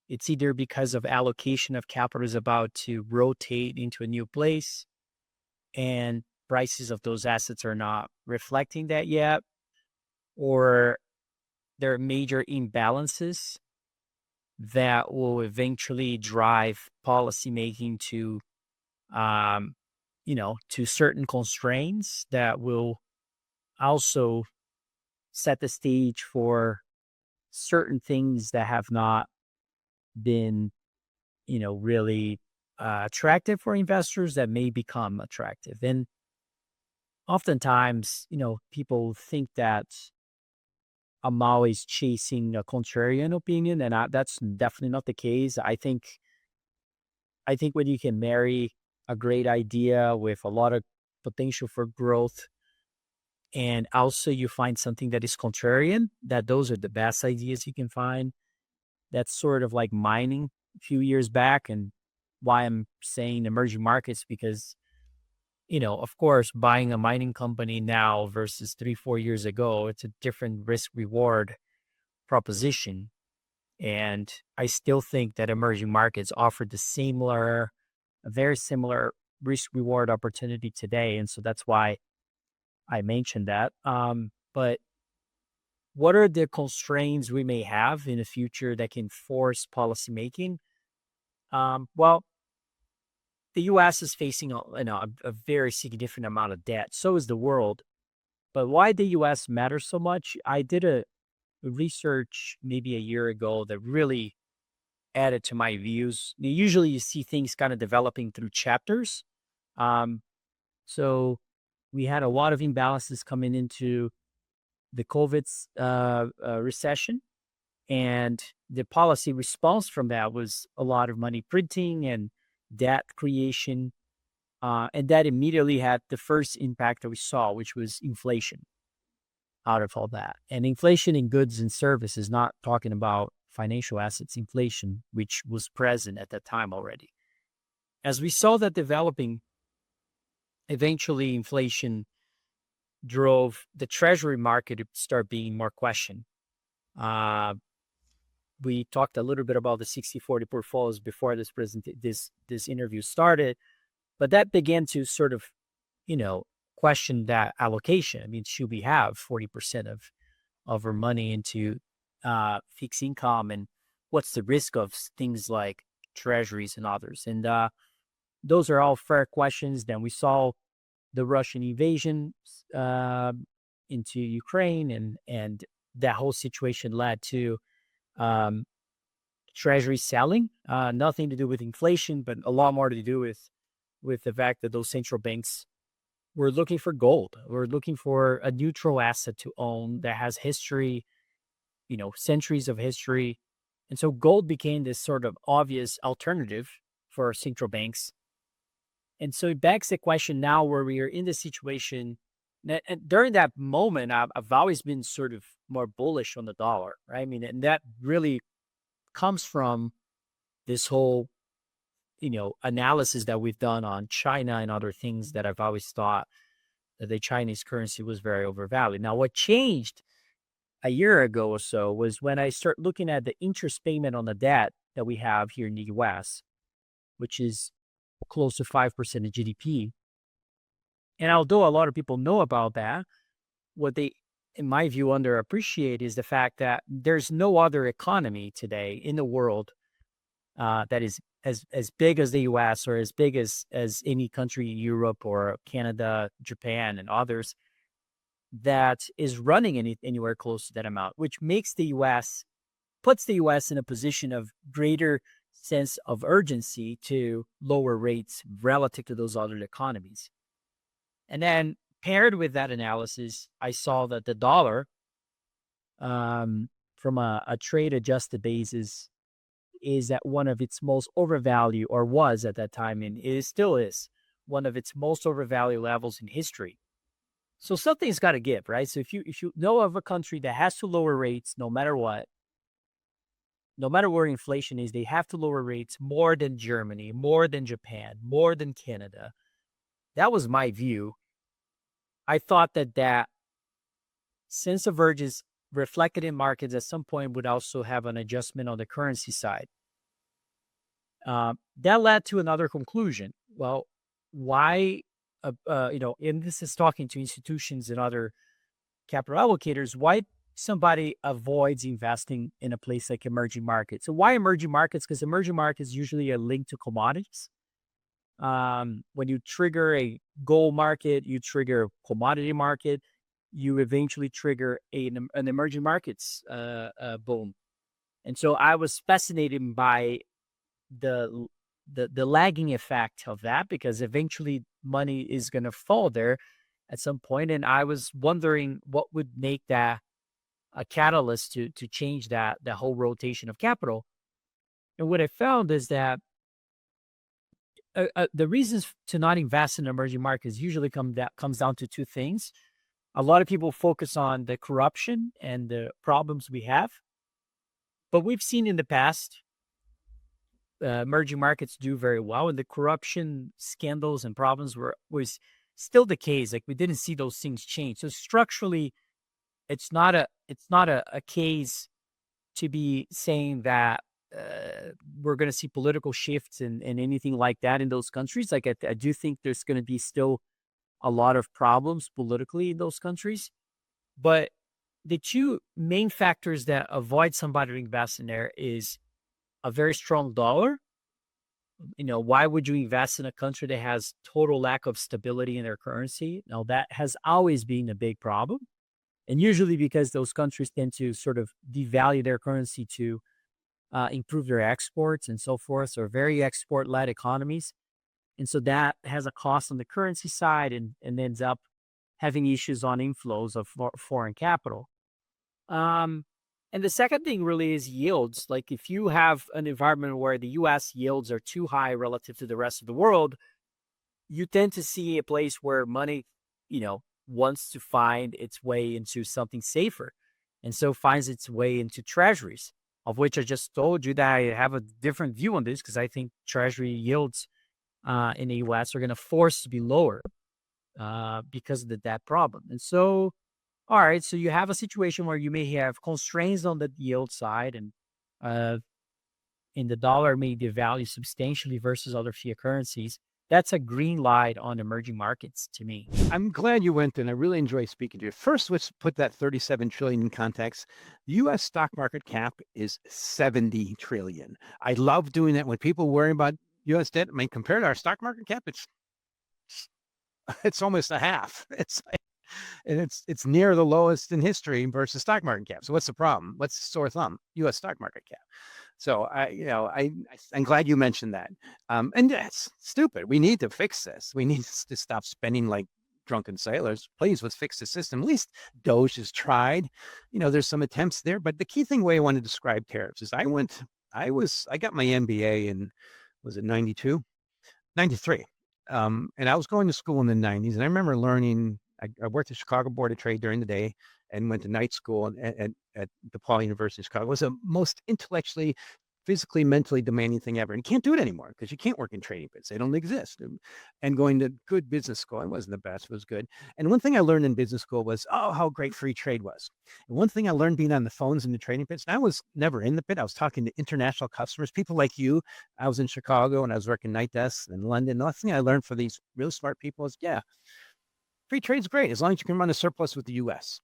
it's either because of allocation of capital is about to rotate into a new place, and prices of those assets are not reflecting that yet, or there are major imbalances that will eventually drive policymaking to to certain constraints that will also set the stage for certain things that have not been, really attractive for investors that may become attractive. And oftentimes, people think that I'm always chasing a contrarian opinion, and that's definitely not the case. I think when you can marry a great idea with a lot of potential for growth and also you find something that is contrarian, that those are the best ideas you can find. That's sort of like mining a few years back, and why I'm saying emerging markets, because, of course, buying a mining company now versus 3-4 years ago, it's a different risk reward proposition. And I still think that emerging markets offer a very similar risk reward opportunity today. And so that's why I mentioned that. But what are the constraints we may have in the future that can force policymaking? Well, the U.S. is facing a very significant amount of debt. So is the world. But why the U.S. matters so much? I did a research maybe a year ago that really added to my views. Usually you see things kind of developing through chapters. So we had a lot of imbalances coming into the COVID recession, and the policy response from that was a lot of money printing and debt creation. And that immediately had the first impact that we saw, which was inflation out of all that. And inflation in goods and services, not talking about financial assets inflation, which was present at that time already. As we saw that developing, eventually inflation drove the treasury market to start being more questioned. We talked a little bit about the 60-40 portfolios before this interview started, but that began to sort of, question that allocation. I mean, should we have 40% of our money into fixed income, and what's the risk of things like treasuries and others? And those are all fair questions. Then we saw the Russian invasion into Ukraine, and that whole situation led to treasury selling. Nothing to do with inflation, but a lot more to do with the fact that those central banks were looking for gold. We're looking for a neutral asset to own that has history, centuries of history. And so gold became this sort of obvious alternative for central banks. And so it begs the question now, where we are in the situation that, and during that moment, I've always been sort of more bullish on the dollar, right? I mean, and that really comes from this whole, analysis that we've done on China and other things, that I've always thought that the Chinese currency was very overvalued. Now, what changed a year ago or so was when I start looking at the interest payment on the debt that we have here in the US, which is close to 5% of GDP. And although a lot of people know about that, what they, in my view, underappreciate is the fact that there's no other economy today in the world that is as big as the US, or as big as any country in Europe or Canada, Japan, and others, that is running anywhere close to that amount, which puts the US in a position of greater sense of urgency to lower rates relative to those other economies. And then paired with that analysis, I saw that the dollar, from a trade adjusted basis, is at one of its most overvalued, or was at that time, and it still is one of its most overvalued levels in history. So something's got to give, right? So if you know of a country that has to lower rates no matter what, no matter where inflation is, they have to lower rates more than Germany, more than Japan, more than Canada. That was my view. I thought that sense of urgency reflected in markets at some point would also have an adjustment on the currency side. That led to another conclusion. Well, why, and this is talking to institutions and other capital allocators, why somebody avoids investing in a place like emerging markets. So why emerging markets? Because emerging markets usually are linked to commodities. When you trigger a gold market, you trigger a commodity market, you eventually trigger an emerging markets boom. And so I was fascinated by the lagging effect of that, because eventually money is going to fall there at some point. And I was wondering what would make that a catalyst to change that whole rotation of capital. And what I found is that the reasons to not invest in emerging markets usually comes down to two things. a lot of people focus on the corruption and the problems we have. But we've seen in the past, emerging markets do very well, and the corruption scandals and problems was still the case. Like we didn't see those things change. So structurally, it's not a case to be saying that we're going to see political shifts and anything like that in those countries. Like I do think there's going to be still a lot of problems politically in those countries. But the two main factors that avoid somebody to invest in there is a very strong dollar. Why would you invest in a country that has total lack of stability in their currency? Now, that has always been a big problem. And usually because those countries tend to sort of devalue their currency to improve their exports and so forth. So very export-led economies. And so that has a cost on the currency side and ends up having issues on inflows of foreign capital. And the second thing really is yields. Like if you have an environment where the US yields are too high relative to the rest of the world, you tend to see a place where money, wants to find its way into something safer. And so finds its way into treasuries, of which I just told you that I have a different view on this because I think treasury yields in the US are going to force to be lower because of the debt problem. And so, all right, so you have a situation where you may have constraints on the yield side and the dollar may devalue substantially versus other fiat currencies. That's a green light on emerging markets to me. I'm glad you went, and I really enjoy speaking to you. First, let's put that 37 trillion in context. The U.S. stock market cap is 70 trillion. I love doing that when people worry about U.S. debt. I mean, compared to our stock market cap, it's almost a half. It's near the lowest in history versus stock market cap. So what's the problem? What's the sore thumb? U.S. stock market cap. So I'm glad you mentioned that. And that's stupid. We need to fix this. We need to stop spending like drunken sailors. Please, let's fix the system. At least Doge has tried. There's some attempts there. But the key thing way I want to describe tariffs is I got my MBA in, was it 92? 93. And I was going to school in the 90s. And I remember learning, I worked at Chicago Board of Trade during the day and went to night school at DePaul University in Chicago. It was the most intellectually, physically, mentally demanding thing ever. And you can't do it anymore because you can't work in trading bits. They don't exist. And going to good business school, it wasn't the best, it was good. And one thing I learned in business school was, how great free trade was. And one thing I learned being on the phones in the trading bits, and I was never in the pit. I was talking to international customers, people like you. I was in Chicago and I was working night desks in London. The thing I learned for these real smart people is, free trade's great as long as you can run a surplus with the U.S.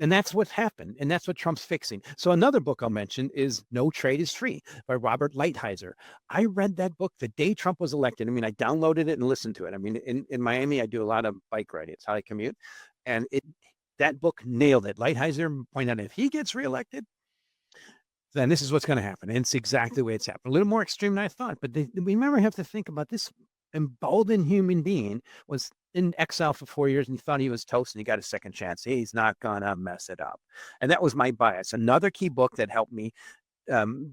And that's what happened. And that's what Trump's fixing. So another book I'll mention is No Trade is Free by Robert Lighthizer. I read that book the day Trump was elected. I mean, I downloaded it and listened to it. I mean, in Miami, I do a lot of bike riding. It's how I commute. And that book nailed it. Lighthizer pointed out if he gets reelected, then this is what's going to happen. And it's exactly the way it's happened. A little more extreme than I thought. But we never have to think about this emboldened human being was in exile for 4 years and he thought he was toast and he got a second chance. He's not gonna mess it up. And that was my bias. Another key book that helped me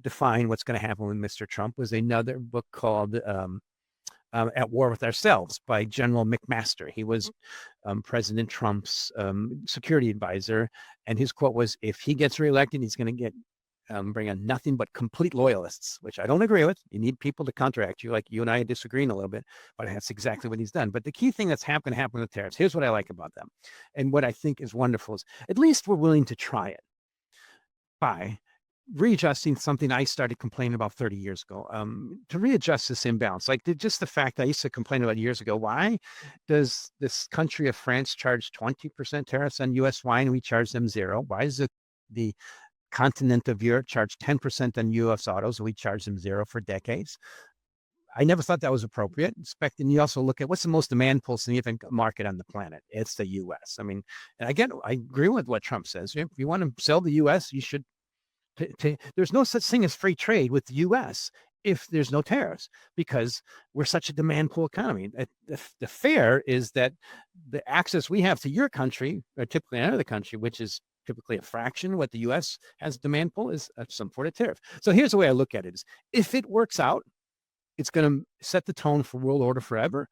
define what's going to happen with Mr. Trump was another book called At War with Ourselves by General McMaster. He was President Trump's security advisor. And his quote was, if he gets reelected, he's going to bring on nothing but complete loyalists, which I don't agree with. You need people to counteract you, like you and I are disagreeing a little bit, but that's exactly what he's done. But the key thing that's going to happen with tariffs, here's what I like about them. And what I think is wonderful is at least we're willing to try it by readjusting something I started complaining about 30 years ago, to readjust this imbalance. Like just the fact I used to complain about years ago, why does this country of France charge 20% tariffs on U.S. wine and we charge them 0? Why is the continent of Europe charge 10% on U.S. autos, and we charge them 0 for decades? I never thought that was appropriate. And you also look at what's the most demand pull significant market on the planet. It's the U.S. I mean, and I agree with what Trump says. If you want to sell the U.S., you should. There's no such thing as free trade with the U.S. if there's no tariffs, because we're such a demand pull economy. The fair is that the access we have to your country, or typically another country, which is typically a fraction what the U.S. has demand pull, is some sort of tariff. So here's the way I look at it: is if it works out, it's going to set the tone for world order forever.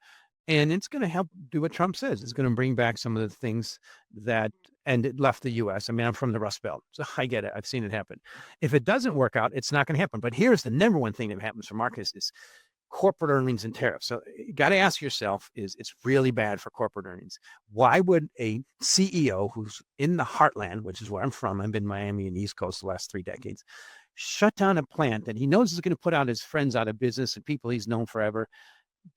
And it's going to help do what Trump says. It's going to bring back some of the things that, and it left the U.S. I mean, I'm from the Rust Belt, so I get it. I've seen it happen. If it doesn't work out, it's not going to happen. But here's the number one thing that happens for markets is corporate earnings and tariffs. So you got to ask yourself, is it's really bad for corporate earnings? Why would a CEO who's in the heartland, which is where I'm from, I've been in Miami and East Coast the last 3 decades, shut down a plant that he knows is going to put out his friends out of business and people he's known forever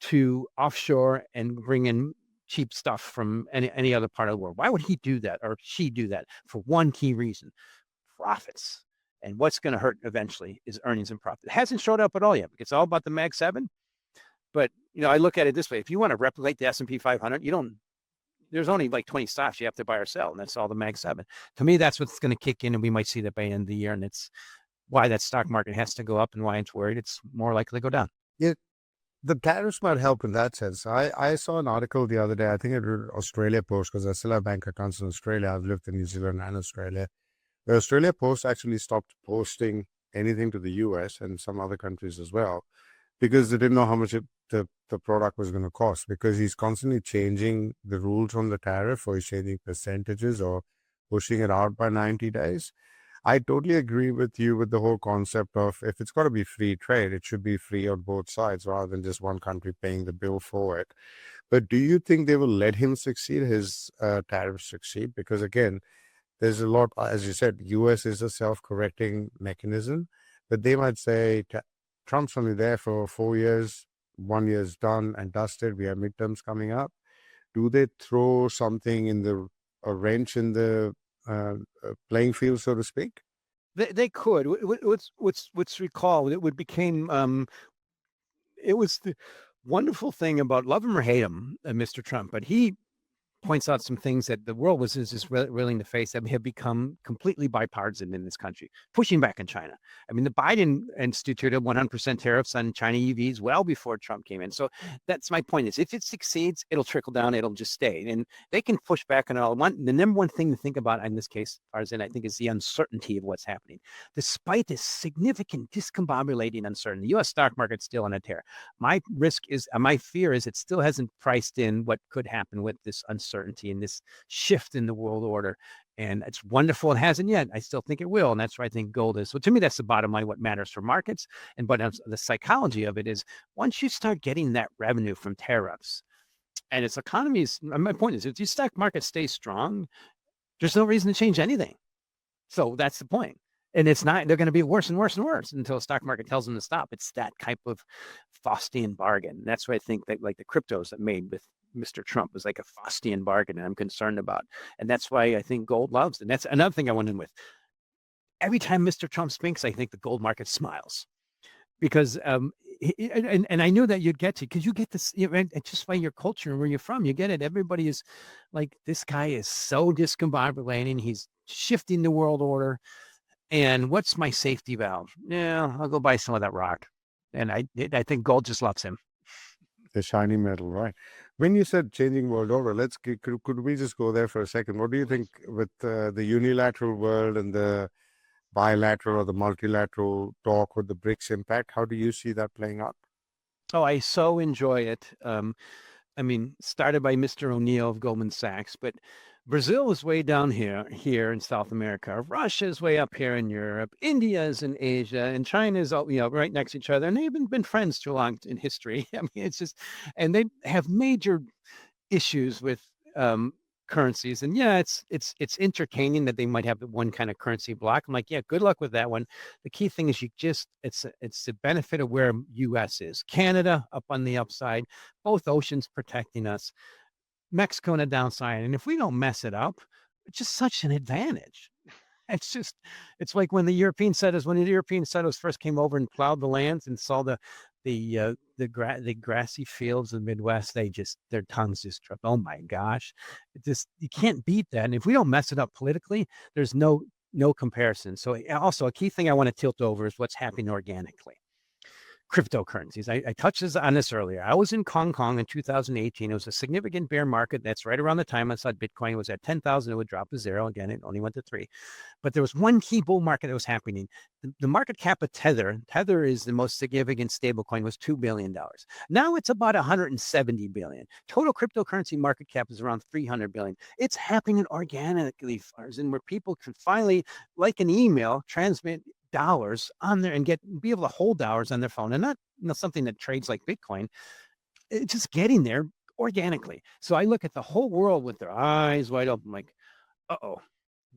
to offshore and bring in cheap stuff from any other part of the world? Why would he do that or she do that? For one key reason: profits. And what's going to hurt eventually is earnings and profit. It hasn't showed up at all yet. It's all about the Mag 7. But I look at it this way: if you want to replicate the S&P 500, there's only like 20 stocks you have to buy or sell, and that's all the Mag 7. To me, that's what's going to kick in, and we might see that by the end of the year. And it's why that stock market has to go up, and why it's worried it's more likely to go down. Yeah, the tariffs might help in that sense. I saw an article the other day. I think it was Australia Post, because I still have bank accounts in Australia. I've lived in New Zealand and Australia. The Australia Post actually stopped posting anything to the US and some other countries as well, because they didn't know how much the product was going to cost, because he's constantly changing the rules on the tariff, or he's changing percentages or pushing it out by 90 days. I totally agree with you with the whole concept of, if it's got to be free trade, it should be free on both sides rather than just one country paying the bill for it. But do you think they will let him succeed, his tariffs succeed? Because again, there's a lot, as you said, US is a self-correcting mechanism, but they might say Trump's only there for 4 years, 1 year's done and dusted. We have midterms coming up. Do they throw something in a wrench in the playing field, so to speak? They could. What's recall? It became. It was the wonderful thing about, love him or hate him, Mr. Trump, but he points out some things that the world was just willing to face, that have become completely bipartisan in this country, pushing back on China. I mean, the Biden instituted 100% tariffs on China EVs well before Trump came in. So that's my point: is if it succeeds, it'll trickle down, it'll just stay. And they can push back on it all. The number one thing to think about in this case, Farzin, I think, is the uncertainty of what's happening. Despite this significant discombobulating uncertainty, the U.S. stock market's still on a tear. My fear is it still hasn't priced in what could happen with this uncertainty and this shift in the world order. And it's wonderful. It hasn't yet. I still think it will. And that's where I think gold is. So to me, that's the bottom line, what matters for markets. But the psychology of it is, once you start getting that revenue from tariffs and its economies, my point is, if the stock market stays strong, there's no reason to change anything. So that's the point. And it's not, they're going to be worse and worse and worse until the stock market tells them to stop. It's that type of Faustian bargain. That's what I think that, like the cryptos that made with Mr. Trump, was like a Faustian bargain, and I'm concerned about. And that's why I think gold loves. And that's another thing I went in with. Every time Mr. Trump speaks, I think the gold market smiles, because and I knew that you'd get to, because you get this, just by your culture and where you're from, you get it. Everybody is like, this guy is so discombobulating. He's shifting the world order. And what's my safety valve? Yeah, I'll go buy some of that rock. And I think gold just loves him. The shiny metal, right? When you said changing world order, could we just go there for a second? What do you think with the unilateral world and the bilateral or the multilateral talk with the BRICS impact? How do you see that playing out? Oh, I so enjoy it. I mean, started by Mr. O'Neill of Goldman Sachs, but Brazil is way down here in South America. Russia is way up here in Europe. India is in Asia, and China is right next to each other. And they've been friends too long in history. I mean, it's just, and they have major issues with currencies. And yeah, it's entertaining that they might have one kind of currency block. I'm like, yeah, good luck with that one. The key thing is it's the benefit of where U.S. is. Canada up on the upside, both oceans protecting us. Mexico on the downside. And if we don't mess it up, it's just such an advantage. It's like when the European settlers first came over and plowed the lands and saw the grassy fields of the Midwest, their tongues just dropped. Oh my gosh. You can't beat that. And if we don't mess it up politically, there's no comparison. So also a key thing I want to tilt over is what's happening organically. cryptocurrencies. I touched on this earlier. I was in Hong Kong in 2018. It was a significant bear market. That's right around the time I saw Bitcoin was at 10,000. It would drop to zero. Again, it only went to 3. But there was one key bull market that was happening. The market cap of Tether is the most significant stablecoin, was $2 billion. Now it's about 170 billion. Total cryptocurrency market cap is around 300 billion. It's happening organically, Farzin, where people can finally, like an email, transmit dollars on there and be able to hold dollars on their phone, and not something that trades like Bitcoin. It's just getting there organically. So I look at the whole world with their eyes wide open, like,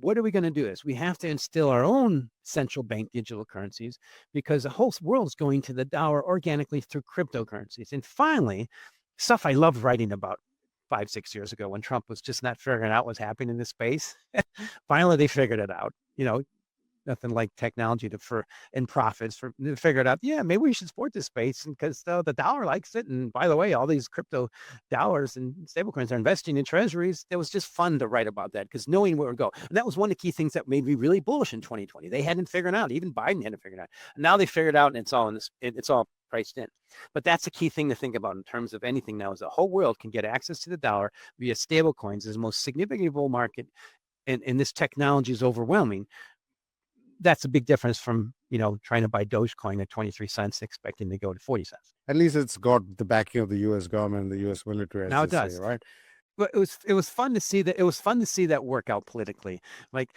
what are we going to do this? We have to instill our own central bank digital currencies, because the whole world is going to the dollar organically through cryptocurrencies. And finally, stuff I loved writing about 5-6 years ago, when Trump was just not figuring out what's happening in this space. Finally, they figured it out. Nothing like technology and profits they figured out, yeah, maybe we should support this space because the dollar likes it. And by the way, all these crypto dollars and stablecoins are investing in treasuries. It was just fun to write about that, because knowing where we go. And that was one of the key things that made me really bullish in 2020. They hadn't figured out, even Biden hadn't figured out. And now they figured out, and it's all priced in. But that's a key thing to think about in terms of anything now, is the whole world can get access to the dollar via stablecoins. Is the most significant bull market, and this technology is overwhelming. That's a big difference from, trying to buy Dogecoin at 23 cents, expecting to go to 40 cents. At least it's got the backing of the U.S. government and the U.S. military. Now it does, right? But it was fun to see that. It was fun to see that work out politically. Like,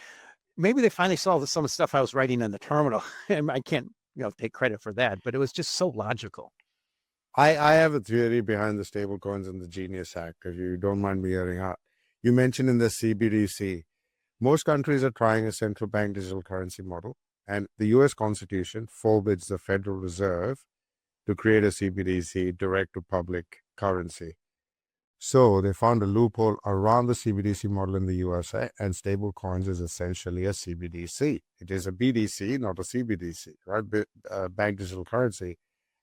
maybe they finally saw some of the stuff I was writing on the terminal, and I can't, take credit for that. But it was just so logical. I have a theory behind the stable coins and the Genius Act, if you don't mind me hearing out. You mentioned in the CBDC, most countries are trying a central bank digital currency model, and the U.S. Constitution forbids the Federal Reserve to create a CBDC, direct to public currency. So they found a loophole around the CBDC model in the USA, and stable coins is essentially a CBDC. It is a BDC, not a CBDC, right? Bank digital currency.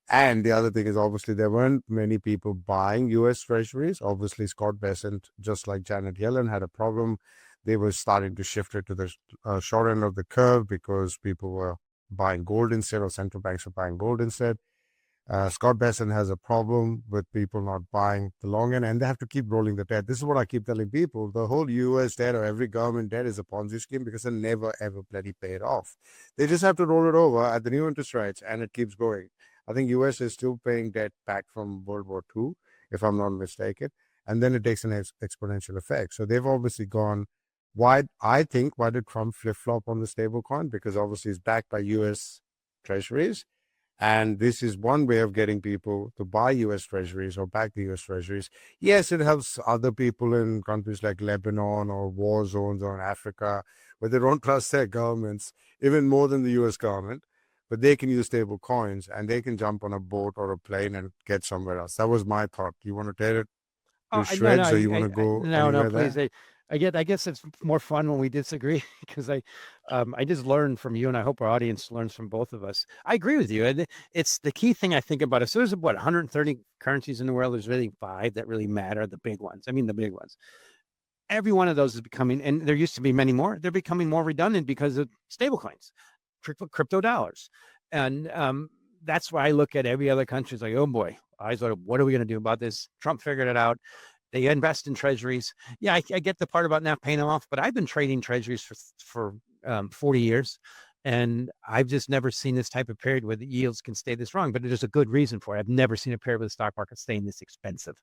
And the other thing is, obviously, there weren't many people buying U.S. treasuries. Obviously, Scott Bessent, just like Janet Yellen, had a problem. They were starting to shift it to the short end of the curve, because people were buying gold instead, or central banks were buying gold instead. Scott Bessent has a problem with people not buying the long end, and they have to keep rolling the debt. This is what I keep telling people. The whole U.S. debt, or every government debt, is a Ponzi scheme, because they never, ever bloody pay it off. They just have to roll it over at the new interest rates, and it keeps going. I think U.S. is still paying debt back from World War II, if I'm not mistaken, and then it takes an exponential effect. So they've obviously gone. Why did Trump flip-flop on the stablecoin? Because obviously it's backed by U.S. treasuries. And this is one way of getting people to buy U.S. treasuries or back the U.S. treasuries. Yes, it helps other people in countries like Lebanon or war zones or in Africa, where they don't trust their governments, even more than the U.S. government. But they can use stable coins, and they can jump on a boat or a plane and get somewhere else. That was my thought. You want to tear it to shreds, or you want to go anywhere please. there? I guess it's more fun when we disagree, because I just learned from you, and I hope our audience learns from both of us. I agree with you. And it's the key thing I think about it. So there's 130 currencies in the world. There's really 5 that really matter, the big ones. I mean, the big ones. Every one of those is becoming, and there used to be many more, they're becoming more redundant because of stablecoins, crypto dollars. And that's why I look at every other country like, oh boy, what are we going to do about this? Trump figured it out. They invest in treasuries. Yeah, I get the part about not paying them off, but I've been trading treasuries for 40 years, and I've just never seen this type of period where the yields can stay this wrong. But there's a good reason for it. I've never seen a period where the stock market staying this expensive.